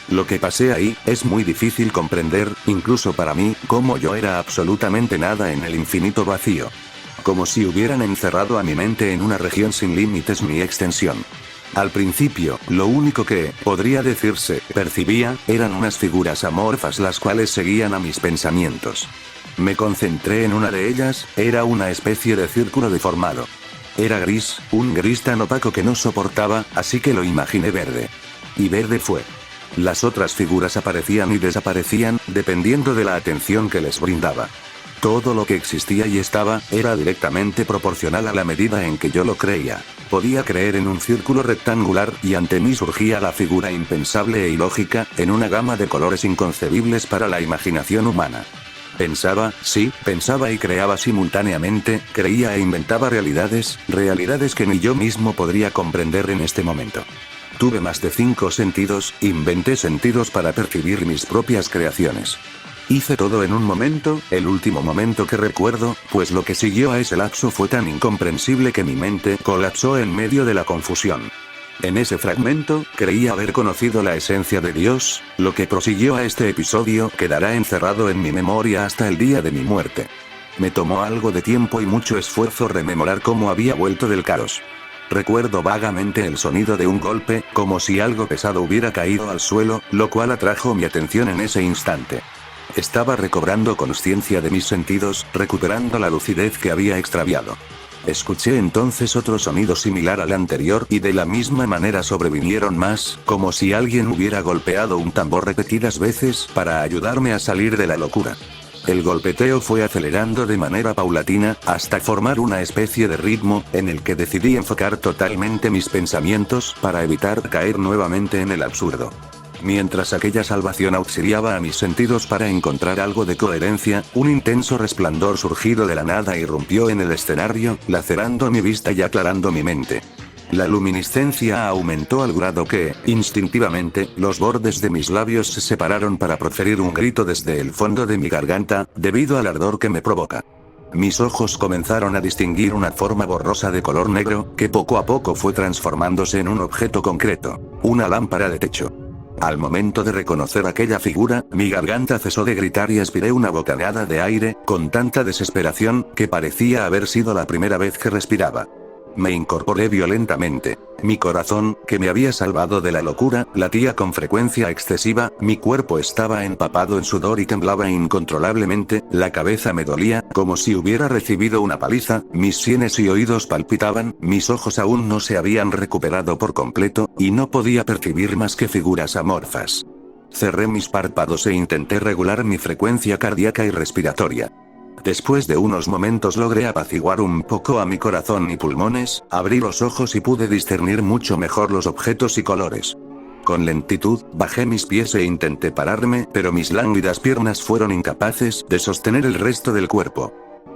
ahí, es muy difícil comprender, incluso para mí, cómo yo era absolutamente nada en el infinito vacío. Como si hubieran encerrado a mi mente en una región sin límites ni extensión. Al principio, lo único que, podría decirse, percibía, eran unas figuras amorfas las cuales seguían a mis pensamientos. Me concentré en una de ellas, era una especie de círculo deformado. Era gris, un gris tan opaco que no soportaba, así que lo imaginé verde. Y verde fue. Las otras figuras aparecían y desaparecían, dependiendo de la atención que les brindaba. Todo lo que existía y estaba, era directamente proporcional a la medida en que yo lo creía. Podía creer en un círculo rectangular, y ante mí surgía la figura impensable e ilógica, en una gama de colores inconcebibles para la imaginación humana. Pensaba, sí, pensaba y creaba simultáneamente, creía e inventaba realidades que ni yo mismo podría comprender en este momento. Tuve más de 5 sentidos, inventé sentidos para percibir mis propias creaciones. Hice todo en un momento, el último momento que recuerdo, pues lo que siguió a ese lapso fue tan incomprensible que mi mente colapsó en medio de la confusión. En ese fragmento, creía haber conocido la esencia de Dios, lo que prosiguió a este episodio quedará encerrado en mi memoria hasta el día de mi muerte. Me tomó algo de tiempo y mucho esfuerzo rememorar cómo había vuelto del caos. Recuerdo vagamente el sonido de un golpe, como si algo pesado hubiera caído al suelo, lo cual atrajo mi atención en ese instante. Estaba recobrando conciencia de mis sentidos, recuperando la lucidez que había extraviado. Escuché entonces otro sonido similar al anterior y de la misma manera sobrevinieron más, como si alguien hubiera golpeado un tambor repetidas veces para ayudarme a salir de la locura. El golpeteo fue acelerando de manera paulatina, hasta formar una especie de ritmo, en el que decidí enfocar totalmente mis pensamientos para evitar caer nuevamente en el absurdo. Mientras aquella salvación auxiliaba a mis sentidos para encontrar algo de coherencia, un intenso resplandor surgido de la nada irrumpió en el escenario, lacerando mi vista y aclarando mi mente. La luminiscencia aumentó al grado que, instintivamente, los bordes de mis labios se separaron para proferir un grito desde el fondo de mi garganta, debido al ardor que me provoca. Mis ojos comenzaron a distinguir una forma borrosa de color negro, que poco a poco fue transformándose en un objeto concreto, una lámpara de techo. Al momento de reconocer aquella figura, mi garganta cesó de gritar y aspiré una bocanada de aire, con tanta desesperación, que parecía haber sido la primera vez que respiraba. Me incorporé violentamente. Mi corazón, que me había salvado de la locura, latía con frecuencia excesiva, mi cuerpo estaba empapado en sudor y temblaba incontrolablemente, la cabeza me dolía, como si hubiera recibido una paliza, mis sienes y oídos palpitaban, mis ojos aún no se habían recuperado por completo, y no podía percibir más que figuras amorfas. Cerré mis párpados e intenté regular mi frecuencia cardíaca y respiratoria. Después de unos momentos logré apaciguar un poco a mi corazón y pulmones, abrí los ojos y pude discernir mucho mejor los objetos y colores. Con lentitud, bajé mis pies e intenté pararme, pero mis lánguidas piernas fueron incapaces de sostener el resto del cuerpo.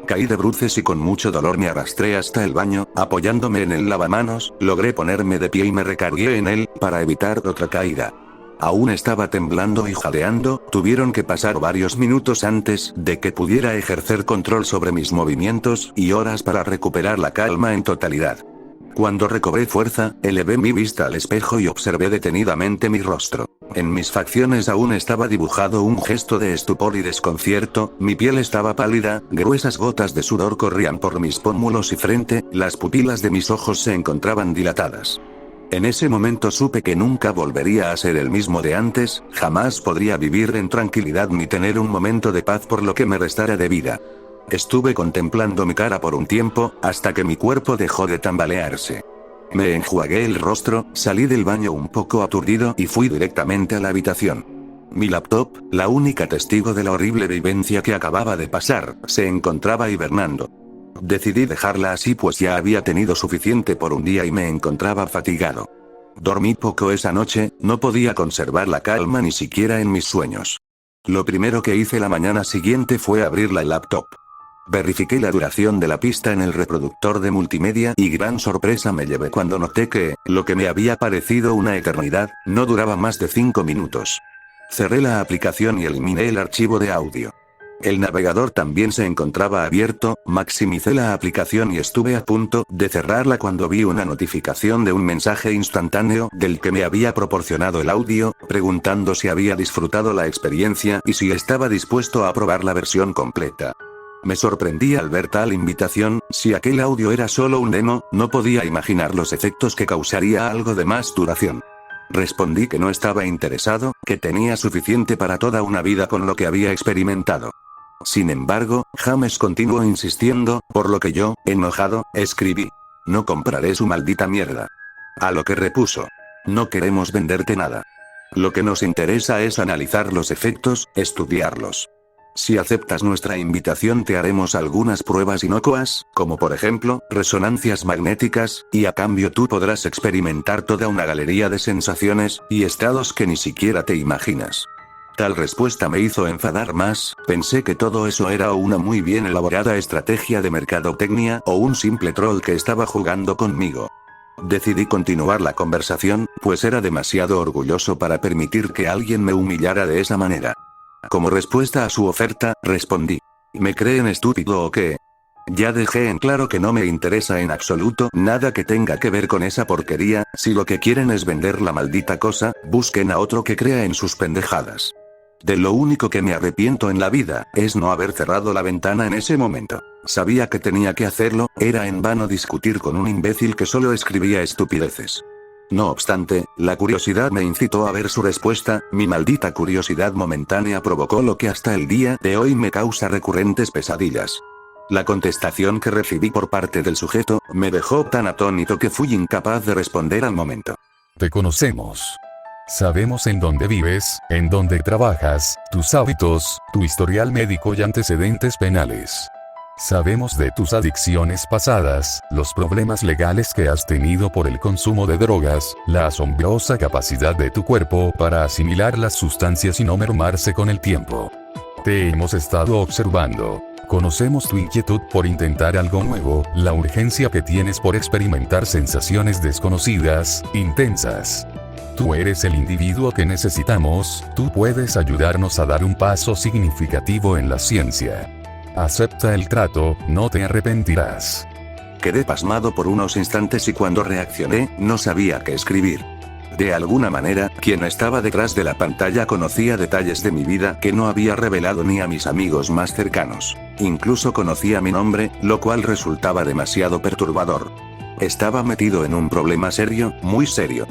Caí de bruces y con mucho dolor me arrastré hasta el baño, apoyándome en el lavamanos, logré ponerme de pie y me recargué en él, para evitar otra caída. Aún estaba temblando y jadeando, tuvieron que pasar varios minutos antes de que pudiera ejercer control sobre mis movimientos, y horas para recuperar la calma en totalidad. Cuando recobré fuerza, elevé mi vista al espejo y observé detenidamente mi rostro. En mis facciones aún estaba dibujado un gesto de estupor y desconcierto, mi piel estaba pálida, gruesas gotas de sudor corrían por mis pómulos y frente, las pupilas de mis ojos se encontraban dilatadas. En ese momento supe que nunca volvería a ser el mismo de antes, jamás podría vivir en tranquilidad ni tener un momento de paz por lo que me restara de vida. Estuve contemplando mi cara por un tiempo, hasta que mi cuerpo dejó de tambalearse. Me enjuagué el rostro, salí del baño un poco aturdido y fui directamente a la habitación. Mi laptop, la única testigo de la horrible vivencia que acababa de pasar, se encontraba hibernando. Decidí dejarla así pues ya había tenido suficiente por un día y me encontraba fatigado. Dormí poco esa noche, no podía conservar la calma ni siquiera en mis sueños. Lo primero que hice la mañana siguiente fue abrir la laptop. Verifiqué la duración de la pista en el reproductor de multimedia y gran sorpresa me llevé cuando noté que, lo que me había parecido una eternidad, no duraba más de 5 minutos. Cerré la aplicación y eliminé el archivo de audio. El navegador también se encontraba abierto, maximicé la aplicación y estuve a punto de cerrarla cuando vi una notificación de un mensaje instantáneo del que me había proporcionado el audio, preguntando si había disfrutado la experiencia y si estaba dispuesto a probar la versión completa. Me sorprendí al ver tal invitación, si aquel audio era solo un demo, no podía imaginar los efectos que causaría algo de más duración. Respondí que no estaba interesado, que tenía suficiente para toda una vida con lo que había experimentado. Sin embargo, James continuó insistiendo, por lo que yo, enojado, escribí: "No compraré su maldita mierda". A lo que repuso: "No queremos venderte nada. Lo que nos interesa es analizar los efectos, estudiarlos. Si aceptas nuestra invitación te haremos algunas pruebas inocuas, como por ejemplo, resonancias magnéticas, y a cambio tú podrás experimentar toda una galería de sensaciones y estados que ni siquiera te imaginas". Tal respuesta me hizo enfadar más, pensé que todo eso era o una muy bien elaborada estrategia de mercadotecnia o un simple troll que estaba jugando conmigo. Decidí continuar la conversación, pues era demasiado orgulloso para permitir que alguien me humillara de esa manera. Como respuesta a su oferta, respondí: "¿Me creen estúpido o qué? Ya dejé en claro que no me interesa en absoluto nada que tenga que ver con esa porquería, si lo que quieren es vender la maldita cosa, busquen a otro que crea en sus pendejadas. De lo único que me arrepiento en la vida, es no haber cerrado la ventana en ese momento. Sabía que tenía que hacerlo, era en vano discutir con un imbécil que solo escribía estupideces". No obstante, la curiosidad me incitó a ver su respuesta, mi maldita curiosidad momentánea provocó lo que hasta el día de hoy me causa recurrentes pesadillas. La contestación que recibí por parte del sujeto, me dejó tan atónito que fui incapaz de responder al momento. Te conocemos. Sabemos en dónde vives, en dónde trabajas, tus hábitos, tu historial médico y antecedentes penales. Sabemos de tus adicciones pasadas, los problemas legales que has tenido por el consumo de drogas, la asombrosa capacidad de tu cuerpo para asimilar las sustancias y no mermarse con el tiempo. Te hemos estado observando. Conocemos tu inquietud por intentar algo nuevo, la urgencia que tienes por experimentar sensaciones desconocidas, intensas. Tú eres el individuo que necesitamos, tú puedes ayudarnos a dar un paso significativo en la ciencia. Acepta el trato, no te arrepentirás. Quedé pasmado por unos instantes y cuando reaccioné, no sabía qué escribir. De alguna manera, quien estaba detrás de la pantalla conocía detalles de mi vida que no había revelado ni a mis amigos más cercanos. Incluso conocía mi nombre, lo cual resultaba demasiado perturbador. Estaba metido en un problema serio, muy serio.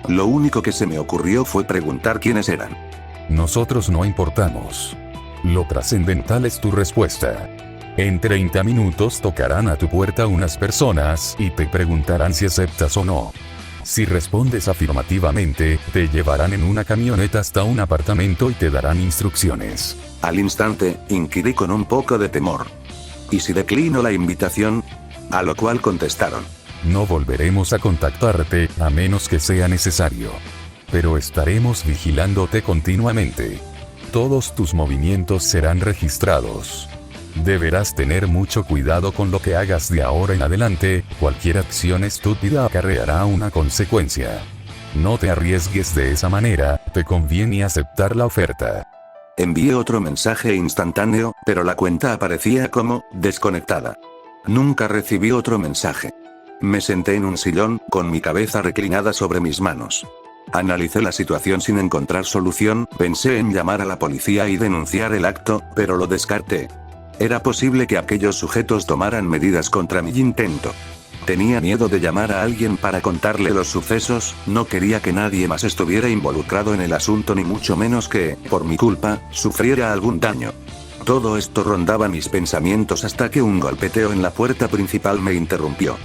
Lo único que se me ocurrió fue preguntar quiénes eran. Nosotros no importamos. Lo trascendental es tu respuesta. En 30 minutos tocarán a tu puerta unas personas y te preguntarán si aceptas o no. Si respondes afirmativamente, te llevarán en una camioneta hasta un apartamento y te darán instrucciones. Al instante, inquirí con un poco de temor. ¿Y si declino la invitación? A lo cual contestaron. No volveremos a contactarte, a menos que sea necesario. Pero estaremos vigilándote continuamente. Todos tus movimientos serán registrados. Deberás tener mucho cuidado con lo que hagas de ahora en adelante, cualquier acción estúpida acarreará una consecuencia. No te arriesgues de esa manera, te conviene aceptar la oferta. Envié otro mensaje instantáneo, pero la cuenta aparecía como desconectada. Nunca recibí otro mensaje. Me senté en un sillón, con mi cabeza reclinada sobre mis manos. Analicé la situación sin encontrar solución, pensé en llamar a la policía y denunciar el acto, pero lo descarté. Era posible que aquellos sujetos tomaran medidas contra mi intento. Tenía miedo de llamar a alguien para contarle los sucesos, no quería que nadie más estuviera involucrado en el asunto ni mucho menos que, por mi culpa, sufriera algún daño. Todo esto rondaba mis pensamientos hasta que un golpeteo en la puerta principal me interrumpió.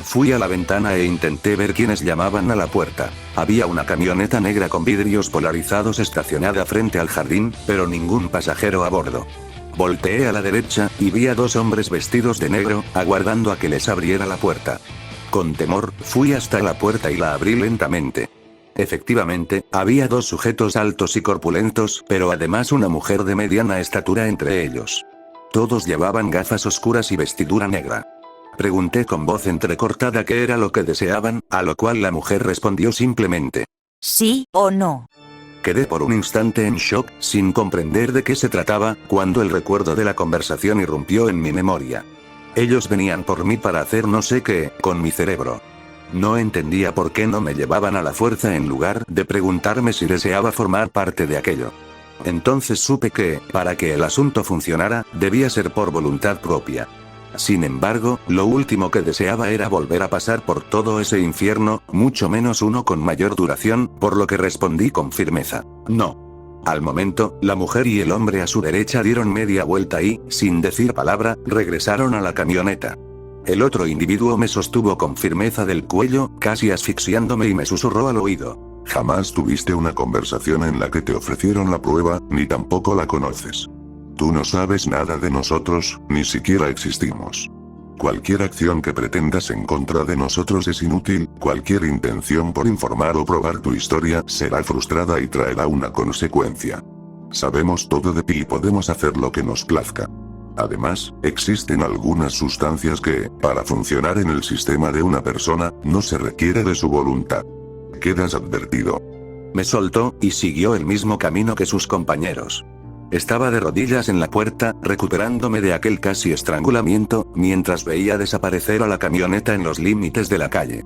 Fui a la ventana e intenté ver quiénes llamaban a la puerta. Había una camioneta negra con vidrios polarizados estacionada frente al jardín, pero ningún pasajero a bordo. Volteé a la derecha, y vi a dos hombres vestidos de negro, aguardando a que les abriera la puerta. Con temor, fui hasta la puerta y la abrí lentamente. Efectivamente, había dos sujetos altos y corpulentos, pero además una mujer de mediana estatura entre ellos. Todos llevaban gafas oscuras y vestidura negra. Pregunté con voz entrecortada qué era lo que deseaban, a lo cual la mujer respondió simplemente. ¿Sí o no? Quedé por un instante en shock, sin comprender de qué se trataba, cuando el recuerdo de la conversación irrumpió en mi memoria. Ellos venían por mí para hacer no sé qué, con mi cerebro. No entendía por qué no me llevaban a la fuerza en lugar de preguntarme si deseaba formar parte de aquello. Entonces supe que, para que el asunto funcionara, debía ser por voluntad propia. Sin embargo, lo último que deseaba era volver a pasar por todo ese infierno, mucho menos uno con mayor duración, por lo que respondí con firmeza. No. Al momento, la mujer y el hombre a su derecha dieron media vuelta y, sin decir palabra, regresaron a la camioneta. El otro individuo me sostuvo con firmeza del cuello, casi asfixiándome y me susurró al oído. Jamás tuviste una conversación en la que te ofrecieron la prueba, ni tampoco la conoces. Tú no sabes nada de nosotros, ni siquiera existimos. Cualquier acción que pretendas en contra de nosotros es inútil, cualquier intención por informar o probar tu historia será frustrada y traerá una consecuencia. Sabemos todo de ti y podemos hacer lo que nos plazca. Además, existen algunas sustancias que, para funcionar en el sistema de una persona, no se requiere de su voluntad. Quedas advertido. Me soltó, y siguió el mismo camino que sus compañeros. Estaba de rodillas en la puerta, recuperándome de aquel casi estrangulamiento, mientras veía desaparecer a la camioneta en los límites de la calle.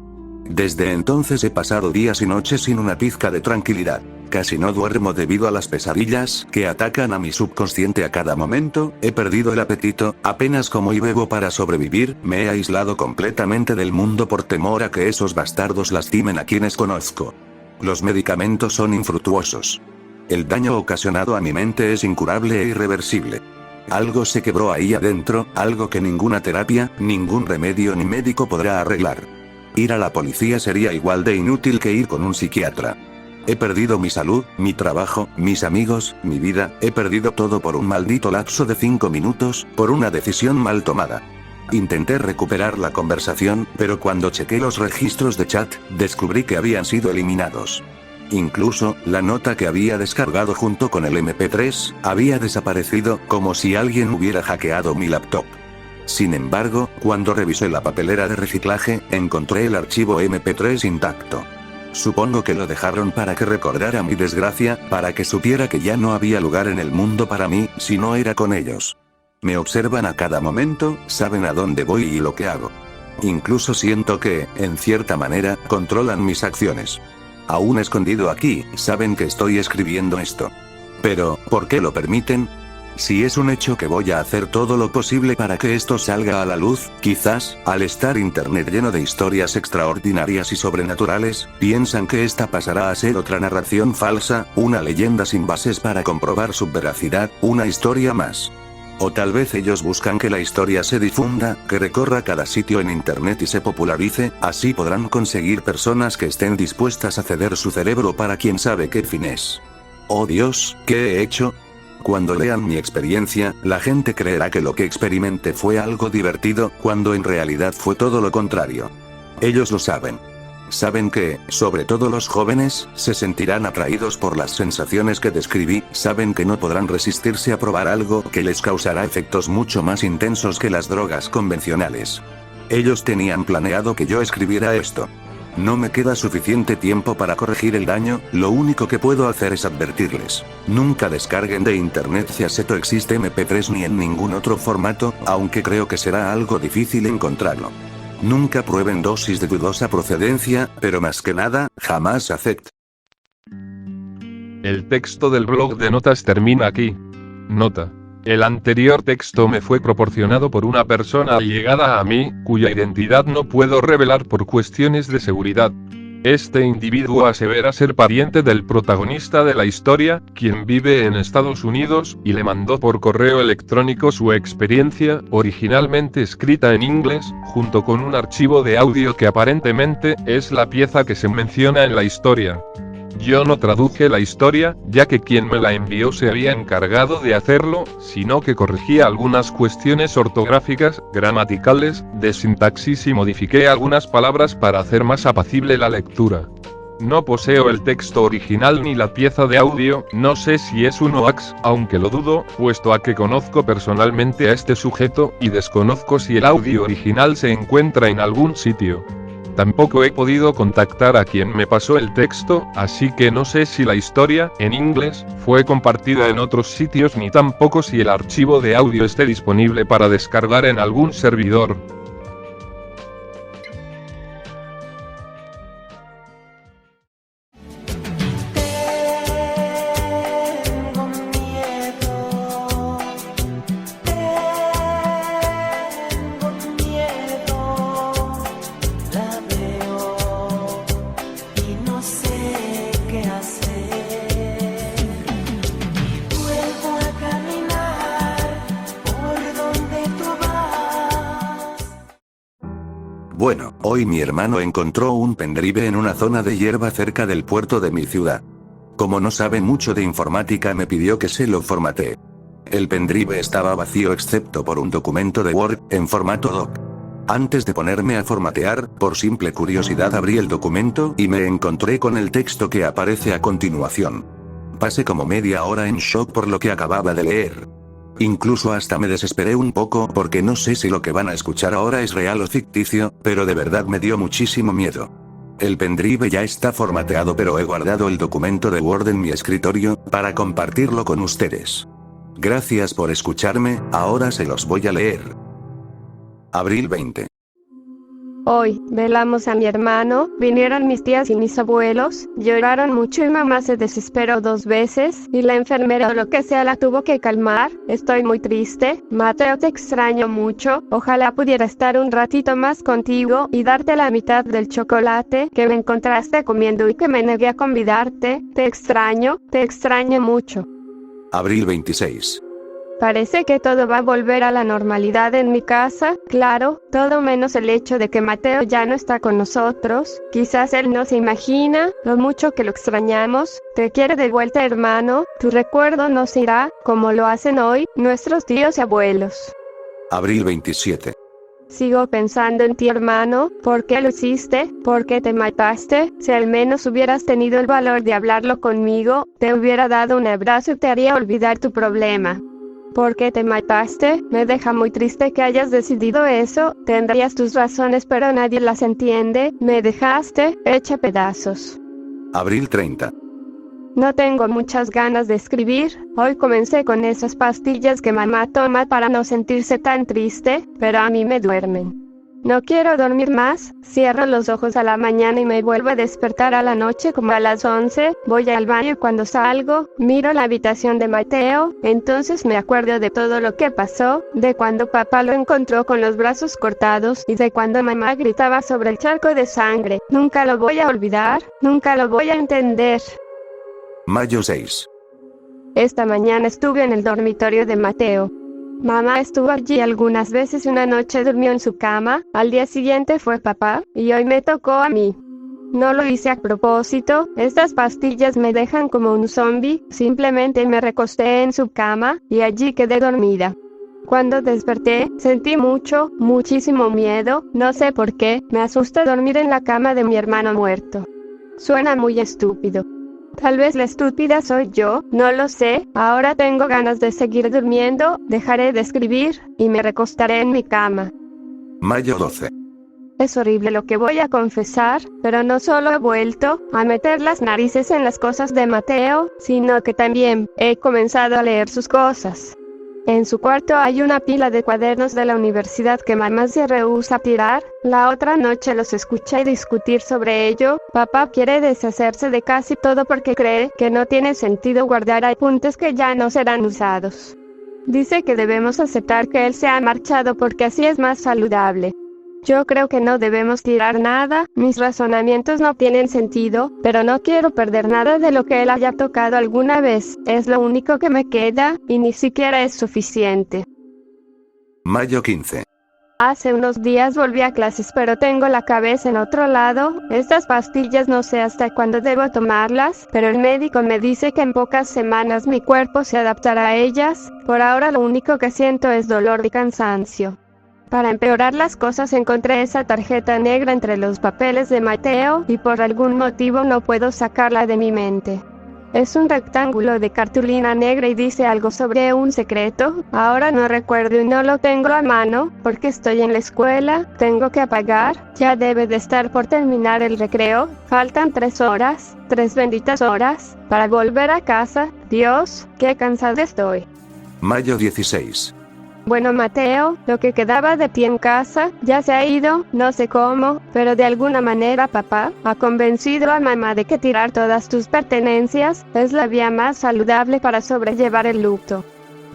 Desde entonces he pasado días y noches sin una pizca de tranquilidad. Casi no duermo debido a las pesadillas que atacan a mi subconsciente a cada momento, he perdido el apetito, apenas como y bebo para sobrevivir, me he aislado completamente del mundo por temor a que esos bastardos lastimen a quienes conozco. Los medicamentos son infructuosos. El daño ocasionado a mi mente es incurable e irreversible. Algo se quebró ahí adentro, algo que ninguna terapia, ningún remedio ni médico podrá arreglar. Ir a la policía sería igual de inútil que ir con un psiquiatra. He perdido mi salud, mi trabajo, mis amigos, mi vida, he perdido todo por un maldito lapso de 5 minutos, por una decisión mal tomada. Intenté recuperar la conversación, pero cuando chequé los registros de chat, descubrí que habían sido eliminados. Incluso, la nota que había descargado junto con el MP3, había desaparecido, como si alguien hubiera hackeado mi laptop. Sin embargo, cuando revisé la papelera de reciclaje, encontré el archivo MP3 intacto. Supongo que lo dejaron para que recordara mi desgracia, para que supiera que ya no había lugar en el mundo para mí, si no era con ellos. Me observan a cada momento, saben a dónde voy y lo que hago. Incluso siento que, en cierta manera, controlan mis acciones. Aún escondido aquí, saben que estoy escribiendo esto. Pero, ¿por qué lo permiten? Si es un hecho que voy a hacer todo lo posible para que esto salga a la luz, quizás, al estar internet lleno de historias extraordinarias y sobrenaturales, piensan que esta pasará a ser otra narración falsa, una leyenda sin bases para comprobar su veracidad, una historia más. O tal vez ellos buscan que la historia se difunda, que recorra cada sitio en internet y se popularice, así podrán conseguir personas que estén dispuestas a ceder su cerebro para quien sabe qué fines. Oh Dios, ¿qué he hecho? Cuando lean mi experiencia, la gente creerá que lo que experimenté fue algo divertido, cuando en realidad fue todo lo contrario. Ellos lo saben. Saben que, sobre todo los jóvenes, se sentirán atraídos por las sensaciones que describí, saben que no podrán resistirse a probar algo que les causará efectos mucho más intensos que las drogas convencionales. Ellos tenían planeado que yo escribiera esto. No me queda suficiente tiempo para corregir el daño, lo único que puedo hacer es advertirles. Nunca descarguen de internet si Aceto existe MP3 ni en ningún otro formato, aunque creo que será algo difícil encontrarlo. Nunca prueben dosis de dudosa procedencia, pero más que nada, jamás Acet. El texto del blog de notas termina aquí. Nota. El anterior texto me fue proporcionado por una persona allegada a mí, cuya identidad no puedo revelar por cuestiones de seguridad. Este individuo asevera ser pariente del protagonista de la historia, quien vive en Estados Unidos, y le mandó por correo electrónico su experiencia, originalmente escrita en inglés, junto con un archivo de audio que aparentemente es la pieza que se menciona en la historia. Yo no traduje la historia, ya que quien me la envió se había encargado de hacerlo, sino que corregía algunas cuestiones ortográficas, gramaticales, de sintaxis y modifiqué algunas palabras para hacer más apacible la lectura. No poseo el texto original ni la pieza de audio, no sé si es un hoax, aunque lo dudo, puesto a que conozco personalmente a este sujeto, y desconozco si el audio original se encuentra en algún sitio. Tampoco he podido contactar a quien me pasó el texto, así que no sé si la historia, en inglés, fue compartida en otros sitios ni tampoco si el archivo de audio esté disponible para descargar en algún servidor. Bueno, hoy mi hermano encontró un pendrive en una zona de hierba cerca del puerto de mi ciudad. Como no sabe mucho de informática, me pidió que se lo formatee. El pendrive estaba vacío excepto por un documento de Word, en formato doc. Antes de ponerme a formatear, por simple curiosidad abrí el documento y me encontré con el texto que aparece a continuación. Pasé como media hora en shock por lo que acababa de leer. Incluso hasta me desesperé un poco porque no sé si lo que van a escuchar ahora es real o ficticio, pero de verdad me dio muchísimo miedo. El pendrive ya está formateado, pero he guardado el documento de Word en mi escritorio, para compartirlo con ustedes. Gracias por escucharme, ahora se los voy a leer. Abril 20. Hoy, velamos a mi hermano, vinieron mis tías y mis abuelos, lloraron mucho y mamá se desesperó 2 veces, y la enfermera o lo que sea la tuvo que calmar. Estoy muy triste, Mateo, te extraño mucho, ojalá pudiera estar un ratito más contigo, y darte la mitad del chocolate que me encontraste comiendo y que me negué a convidarte. Te extraño mucho. Abril 26. Parece que todo va a volver a la normalidad en mi casa, claro, todo menos el hecho de que Mateo ya no está con nosotros. Quizás él no se imagina lo mucho que lo extrañamos. Te quiere de vuelta, hermano, tu recuerdo nos irá, como lo hacen hoy, nuestros tíos y abuelos. Abril 27. Sigo pensando en ti, hermano. ¿Por qué lo hiciste? ¿Por qué te mataste? Si al menos hubieras tenido el valor de hablarlo conmigo, te hubiera dado un abrazo y te haría olvidar tu problema. ¿Por qué te mataste? Me deja muy triste que hayas decidido eso. Tendrías tus razones, pero nadie las entiende. Me dejaste hecha pedazos. Abril 30. No tengo muchas ganas de escribir. Hoy comencé con esas pastillas que mamá toma para no sentirse tan triste, pero a mí me duermen. No quiero dormir más, cierro los ojos a la mañana y me vuelvo a despertar a la noche como a las 11, voy al baño y cuando salgo, miro la habitación de Mateo, entonces me acuerdo de todo lo que pasó, de cuando papá lo encontró con los brazos cortados y de cuando mamá gritaba sobre el charco de sangre. Nunca lo voy a olvidar, nunca lo voy a entender. Mayo 6. Esta mañana estuve en el dormitorio de Mateo. Mamá estuvo allí algunas veces y una noche durmió en su cama, al día siguiente fue papá, y hoy me tocó a mí. No lo hice a propósito, estas pastillas me dejan como un zombie, simplemente me recosté en su cama, y allí quedé dormida. Cuando desperté, sentí muchísimo miedo, no sé por qué, me asusta dormir en la cama de mi hermano muerto. Suena muy estúpido. Tal vez la estúpida soy yo, no lo sé, ahora tengo ganas de seguir durmiendo, dejaré de escribir, y me recostaré en mi cama. Mayo 12. Es horrible lo que voy a confesar, pero no solo he vuelto a meter las narices en las cosas de Mateo, sino que también he comenzado a leer sus cosas. En su cuarto hay una pila de cuadernos de la universidad que mamá se rehúsa a tirar. La otra noche los escuché discutir sobre ello. Papá quiere deshacerse de casi todo porque cree que no tiene sentido guardar apuntes que ya no serán usados. Dice que debemos aceptar que él se ha marchado porque así es más saludable. Yo creo que no debemos tirar nada, mis razonamientos no tienen sentido, pero no quiero perder nada de lo que él haya tocado alguna vez, es lo único que me queda, y ni siquiera es suficiente. Mayo 15. Hace unos días volví a clases pero tengo la cabeza en otro lado, estas pastillas no sé hasta cuándo debo tomarlas, pero el médico me dice que en pocas semanas mi cuerpo se adaptará a ellas, por ahora lo único que siento es dolor y cansancio. Para empeorar las cosas encontré esa tarjeta negra entre los papeles de Mateo y por algún motivo no puedo sacarla de mi mente. Es un rectángulo de cartulina negra y dice algo sobre un secreto, ahora no recuerdo y no lo tengo a mano, porque estoy en la escuela, tengo que apagar, ya debe de estar por terminar el recreo, faltan 3 horas, 3 benditas horas, para volver a casa, Dios, qué cansada estoy. Mayo 16. Bueno Mateo, lo que quedaba de ti en casa, ya se ha ido, no sé cómo, pero de alguna manera papá ha convencido a mamá de que tirar todas tus pertenencias es la vía más saludable para sobrellevar el luto.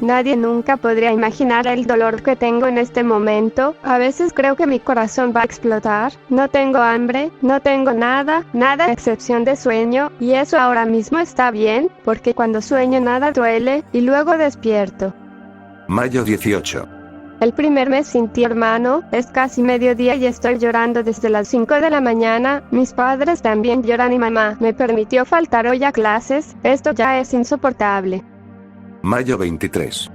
Nadie nunca podría imaginar el dolor que tengo en este momento, a veces creo que mi corazón va a explotar, no tengo hambre, no tengo nada a excepción de sueño, y eso ahora mismo está bien, porque cuando sueño nada duele, y luego despierto. Mayo 18. El primer mes sin ti hermano, es casi mediodía y estoy llorando desde las 5 de la mañana, mis padres también lloran y mamá me permitió faltar hoy a clases, esto ya es insoportable. Mayo 23.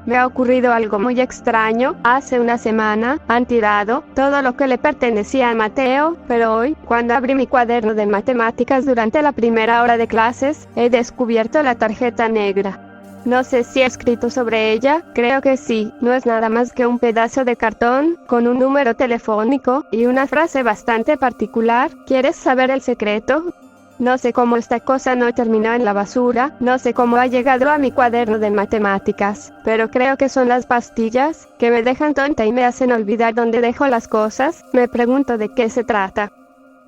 Me ha ocurrido algo muy extraño, hace una semana, han tirado todo lo que le pertenecía a Mateo, pero hoy, cuando abrí mi cuaderno de matemáticas durante la primera hora de clases, he descubierto la tarjeta negra. No sé si he escrito sobre ella, creo que sí, no es nada más que un pedazo de cartón, con un número telefónico, y una frase bastante particular, ¿quieres saber el secreto? No sé cómo esta cosa no terminó en la basura, no sé cómo ha llegado a mi cuaderno de matemáticas, pero creo que son las pastillas, que me dejan tonta y me hacen olvidar dónde dejo las cosas, me pregunto de qué se trata.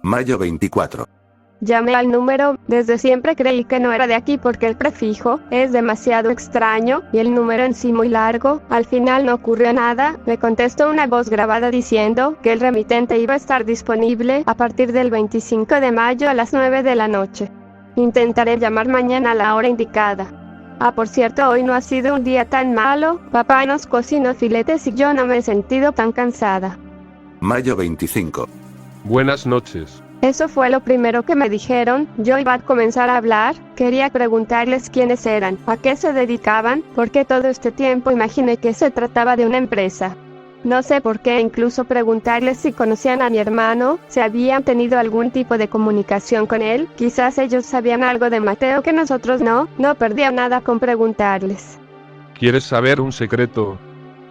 Mayo 24. Llamé al número, desde siempre creí que no era de aquí porque el prefijo es demasiado extraño y el número en sí muy largo, al final no ocurrió nada, me contestó una voz grabada diciendo que el remitente iba a estar disponible a partir del 25 de mayo a las 9 de la noche. Intentaré llamar mañana a la hora indicada. Por cierto, hoy no ha sido un día tan malo, papá nos cocinó filetes y yo no me he sentido tan cansada. Mayo 25. Buenas noches. Eso fue lo primero que me dijeron, yo iba a comenzar a hablar, quería preguntarles quiénes eran, a qué se dedicaban, porque todo este tiempo imaginé que se trataba de una empresa. No sé por qué incluso preguntarles si conocían a mi hermano, si habían tenido algún tipo de comunicación con él, quizás ellos sabían algo de Mateo que nosotros no perdía nada con preguntarles. ¿Quieres saber un secreto?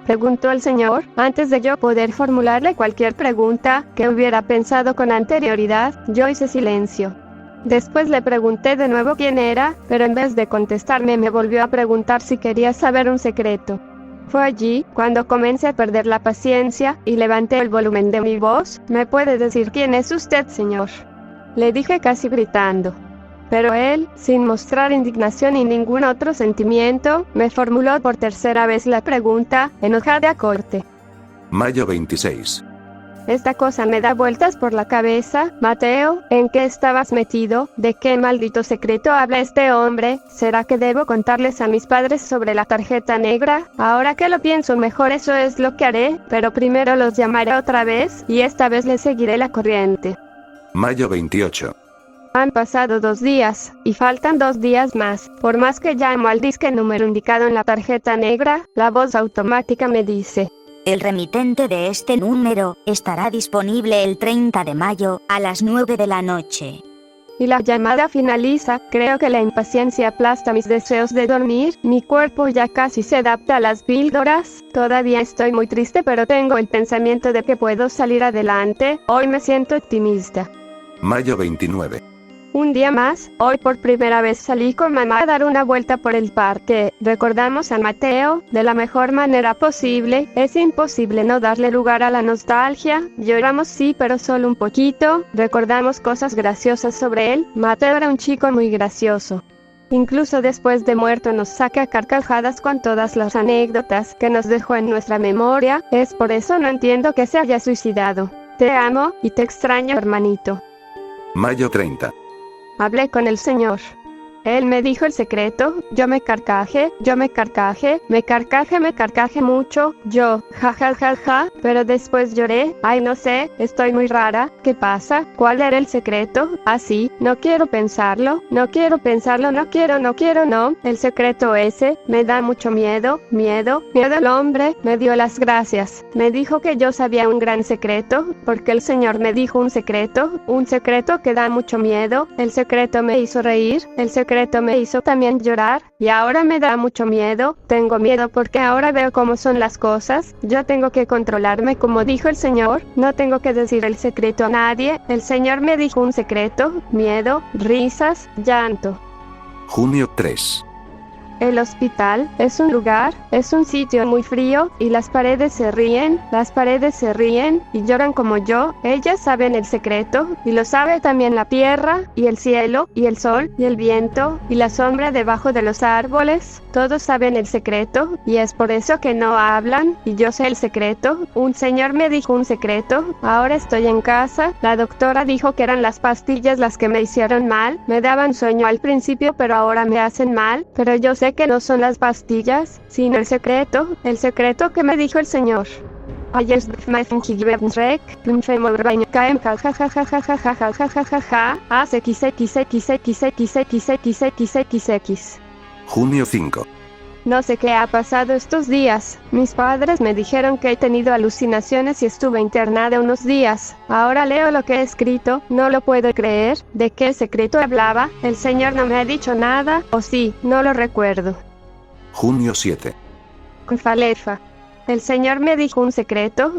Preguntó el señor, antes de yo poder formularle cualquier pregunta que hubiera pensado con anterioridad, yo hice silencio. Después le pregunté de nuevo quién era, pero en vez de contestarme me volvió a preguntar si quería saber un secreto. Fue allí cuando comencé a perder la paciencia y levanté el volumen de mi voz. ¿Me puede decir quién es usted, señor?, le dije casi gritando. Pero él, sin mostrar indignación ni ningún otro sentimiento, me formuló por tercera vez la pregunta, enojada a corte. Mayo 26. Esta cosa me da vueltas por la cabeza. Mateo, ¿en qué estabas metido? ¿De qué maldito secreto habla este hombre? ¿Será que debo contarles a mis padres sobre la tarjeta negra? Ahora que lo pienso mejor, eso es lo que haré, pero primero los llamaré otra vez, y esta vez les seguiré la corriente. Mayo 28. Han pasado 2 días, y faltan 2 días más. Por más que llamo al disque número indicado en la tarjeta negra, la voz automática me dice: el remitente de este número estará disponible el 30 de mayo a las 9 de la noche. Y la llamada finaliza. Creo que la impaciencia aplasta mis deseos de dormir. Mi cuerpo ya casi se adapta a las píldoras. Todavía estoy muy triste, pero tengo el pensamiento de que puedo salir adelante. Hoy me siento optimista. Mayo 29. Un día más, hoy por primera vez salí con mamá a dar una vuelta por el parque. Recordamos a Mateo de la mejor manera posible. Es imposible no darle lugar a la nostalgia. Lloramos sí, pero solo un poquito. Recordamos cosas graciosas sobre él. Mateo era un chico muy gracioso. Incluso después de muerto nos saca carcajadas con todas las anécdotas que nos dejó en nuestra memoria. Es por eso no entiendo que se haya suicidado. Te amo y te extraño, hermanito. Mayo 30. Hablé con el Señor. Él me dijo el secreto. Yo me carcajé mucho. Yo, ja, pero después lloré. Ay, no sé, estoy muy rara. ¿Qué pasa? ¿Cuál era el secreto? Así, no quiero pensarlo. No. El secreto ese, me da mucho miedo. El hombre me dio las gracias. Me dijo que yo sabía un gran secreto, porque el Señor me dijo un secreto que da mucho miedo. El secreto me hizo reír. El secreto me hizo también llorar, y ahora me da mucho miedo. Tengo miedo porque ahora veo cómo son las cosas. Yo tengo que controlarme, como dijo el Señor. No tengo que decir el secreto a nadie. El Señor me dijo un secreto: miedo, risas, llanto. Junio 3. El hospital es un lugar, es un sitio muy frío, y las paredes se ríen y lloran como yo. Ellas saben el secreto, y lo sabe también la tierra, y el cielo, y el sol, y el viento, y la sombra debajo de los árboles. Todos saben el secreto, y es por eso que no hablan, y yo sé el secreto. Un señor me dijo un secreto. Ahora estoy en casa. La doctora dijo que eran las pastillas las que me hicieron mal. Me daban sueño al principio, pero ahora me hacen mal. Pero yo sé que no son las pastillas, sino el secreto que me dijo el Señor. Junio 5. No sé qué ha pasado estos días. Mis padres me dijeron que he tenido alucinaciones y estuve internada unos días. Ahora leo lo que he escrito, no lo puedo creer. ¿De qué secreto hablaba? El Señor no me ha dicho nada, o sí, no lo recuerdo. Junio 7. Falefa. El Señor me dijo un secreto,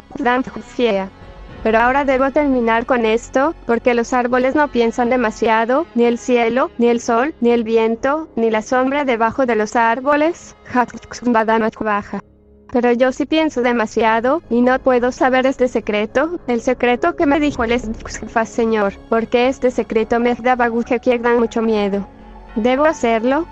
pero ahora debo terminar con esto, porque los árboles no piensan demasiado, ni el cielo, ni el sol, ni el viento, ni la sombra debajo de los árboles. Pero yo sí pienso demasiado, y no puedo saber este secreto, el secreto que me dijo el Señor, porque este secreto me da mucho miedo. Debo hacerlo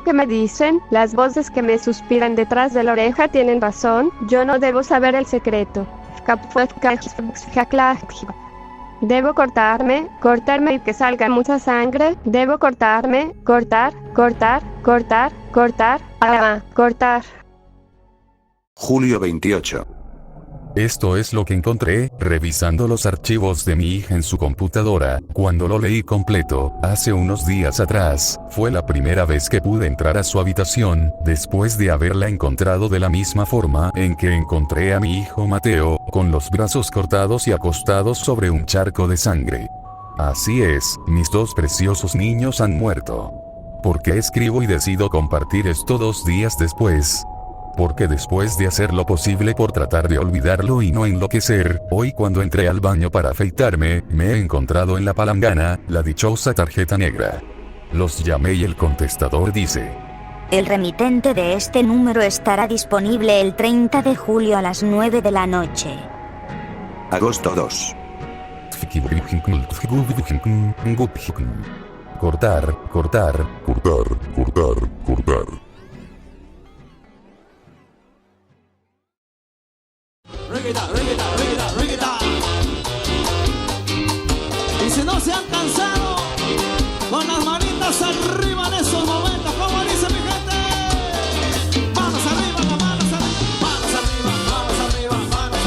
que me dicen. Las voces que me suspiran detrás de la oreja tienen razón. Yo no debo saber el secreto. Debo cortarme y que salga mucha sangre. Debo cortar. Julio 28. Esto es lo que encontré, revisando los archivos de mi hija en su computadora. Cuando lo leí completo, hace unos días atrás, fue la primera vez que pude entrar a su habitación, después de haberla encontrado de la misma forma en que encontré a mi hijo Mateo, con los brazos cortados y acostados sobre un charco de sangre. Así es, mis 2 preciosos niños han muerto. ¿Por qué escribo y decido compartir esto 2 días después? Porque después de hacer lo posible por tratar de olvidarlo y no enloquecer, hoy cuando entré al baño para afeitarme, me he encontrado en la palangana, la dichosa tarjeta negra. Los llamé y el contestador dice: El remitente de este número estará disponible el 30 de julio a las 9 de la noche. Agosto 2. Cortar, cortar, Cortar, cortar, cortar. Y si no se han cansado, con las manitas arriba en esos momentos, ¿cómo dice mi gente? Manos arriba, las manos arriba, manos arriba, manos arriba, manos arriba,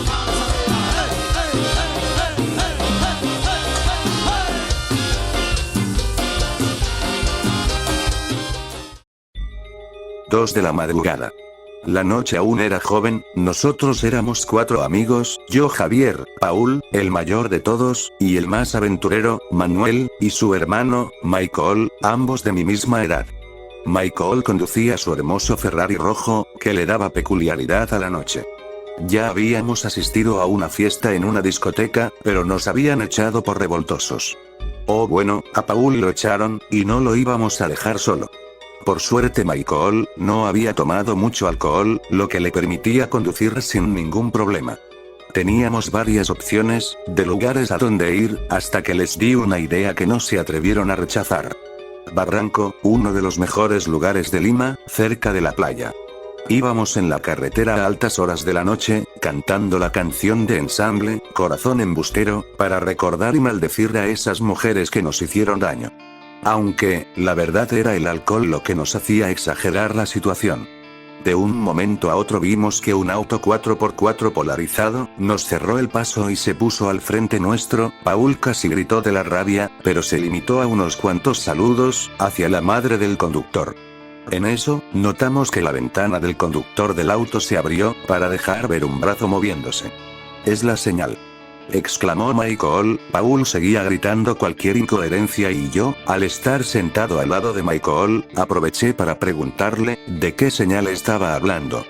manos arriba. ¡Ey, ey, ey, ey, ey, ey, ey! 2 de la madrugada. La noche aún era joven, nosotros éramos 4 amigos, yo Javier, Paul, el mayor de todos, y el más aventurero, Manuel, y su hermano, Michael, ambos de mi misma edad. Michael conducía su hermoso Ferrari rojo, que le daba peculiaridad a la noche. Ya habíamos asistido a una fiesta en una discoteca, pero nos habían echado por revoltosos. Oh bueno, a Paul lo echaron, y no lo íbamos a dejar solo. Por suerte Michael no había tomado mucho alcohol, lo que le permitía conducir sin ningún problema. Teníamos varias opciones, de lugares a donde ir, hasta que les di una idea que no se atrevieron a rechazar. Barranco, uno de los mejores lugares de Lima, cerca de la playa. Íbamos en la carretera a altas horas de la noche, cantando la canción de Ensamble, Corazón Embustero, para recordar y maldecir a esas mujeres que nos hicieron daño. Aunque, la verdad era el alcohol lo que nos hacía exagerar la situación. De un momento a otro vimos que un auto 4x4 polarizado, nos cerró el paso y se puso al frente nuestro. Paul casi gritó de la rabia, pero se limitó a unos cuantos saludos, hacia la madre del conductor. En eso, notamos que la ventana del conductor del auto se abrió, para dejar ver un brazo moviéndose. Es la señal, exclamó Michael. Paul seguía gritando cualquier incoherencia y yo, al estar sentado al lado de Michael, aproveché para preguntarle, ¿de qué señal estaba hablando?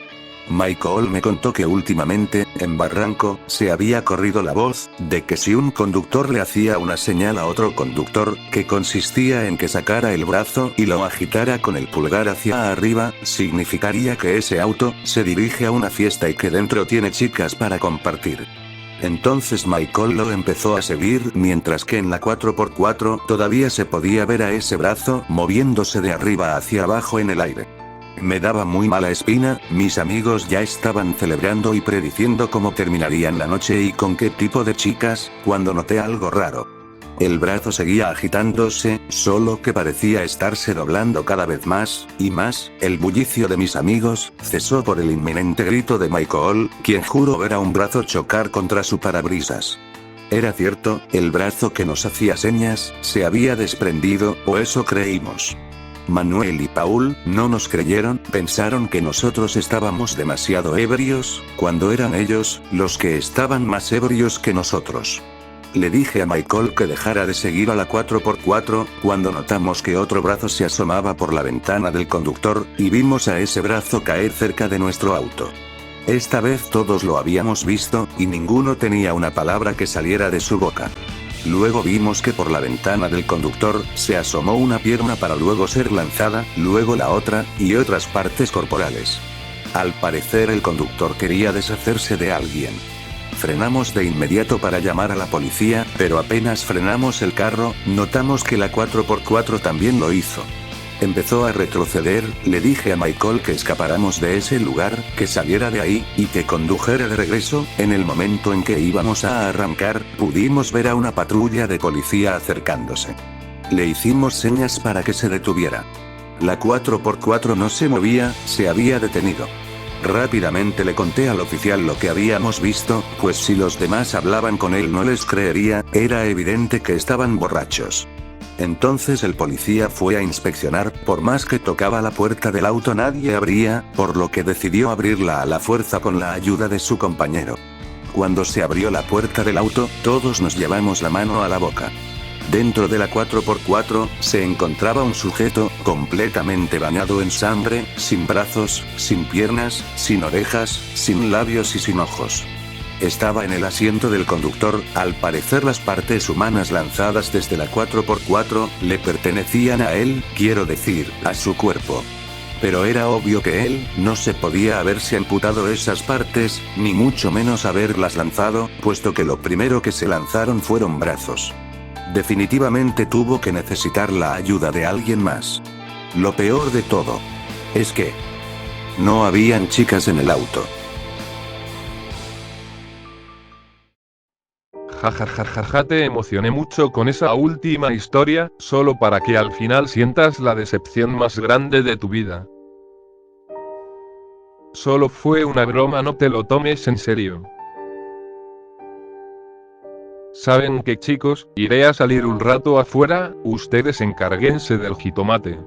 Michael me contó que últimamente, en Barranco, se había corrido la voz, de que si un conductor le hacía una señal a otro conductor, que consistía en que sacara el brazo y lo agitara con el pulgar hacia arriba, significaría que ese auto, se dirige a una fiesta y que dentro tiene chicas para compartir. Entonces Michael lo empezó a seguir, mientras que en la 4x4 todavía se podía ver a ese brazo moviéndose de arriba hacia abajo en el aire. Me daba muy mala espina, mis amigos ya estaban celebrando y prediciendo cómo terminarían la noche y con qué tipo de chicas, cuando noté algo raro. El brazo seguía agitándose, solo que parecía estarse doblando cada vez más, y más. El bullicio de mis amigos cesó por el inminente grito de Michael, quien juró ver a un brazo chocar contra su parabrisas. Era cierto, el brazo que nos hacía señas, se había desprendido, o eso creímos. Manuel y Paul no nos creyeron, pensaron que nosotros estábamos demasiado ebrios, cuando eran ellos, los que estaban más ebrios que nosotros. Le dije a Michael que dejara de seguir a la 4x4, cuando notamos que otro brazo se asomaba por la ventana del conductor, y vimos a ese brazo caer cerca de nuestro auto. Esta vez todos lo habíamos visto, y ninguno tenía una palabra que saliera de su boca. Luego vimos que por la ventana del conductor, se asomó una pierna para luego ser lanzada, luego la otra, y otras partes corporales. Al parecer el conductor quería deshacerse de alguien. Frenamos de inmediato para llamar a la policía, pero apenas frenamos el carro, notamos que la 4x4 también lo hizo. Empezó a retroceder, le dije a Michael que escapáramos de ese lugar, que saliera de ahí, y que condujera de regreso. En el momento en que íbamos a arrancar, pudimos ver a una patrulla de policía acercándose. Le hicimos señas para que se detuviera. La 4x4 no se movía, se había detenido. Rápidamente le conté al oficial lo que habíamos visto, pues si los demás hablaban con él no les creería, era evidente que estaban borrachos. Entonces el policía fue a inspeccionar, por más que tocaba la puerta del auto nadie abría, por lo que decidió abrirla a la fuerza con la ayuda de su compañero. Cuando se abrió la puerta del auto, todos nos llevamos la mano a la boca. Dentro de la 4x4, se encontraba un sujeto, completamente bañado en sangre, sin brazos, sin piernas, sin orejas, sin labios y sin ojos. Estaba en el asiento del conductor, al parecer las partes humanas lanzadas desde la 4x4, le pertenecían a él, quiero decir, a su cuerpo. Pero era obvio que él no se podía haberse amputado esas partes, ni mucho menos haberlas lanzado, puesto que lo primero que se lanzaron fueron brazos. Definitivamente tuvo que necesitar la ayuda de alguien más. Lo peor de todo es que no habían chicas en el auto. Jajajajaja, te emocioné mucho con esa última historia, solo para que al final sientas la decepción más grande de tu vida. Solo fue una broma, no te lo tomes en serio. ¿Saben qué, chicos? Iré a salir un rato afuera, ustedes encárguense del jitomate.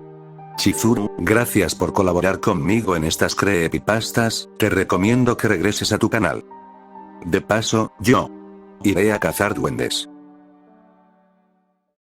Chizuru, gracias por colaborar conmigo en estas creepypastas, te recomiendo que regreses a tu canal. De paso, yo iré a cazar duendes.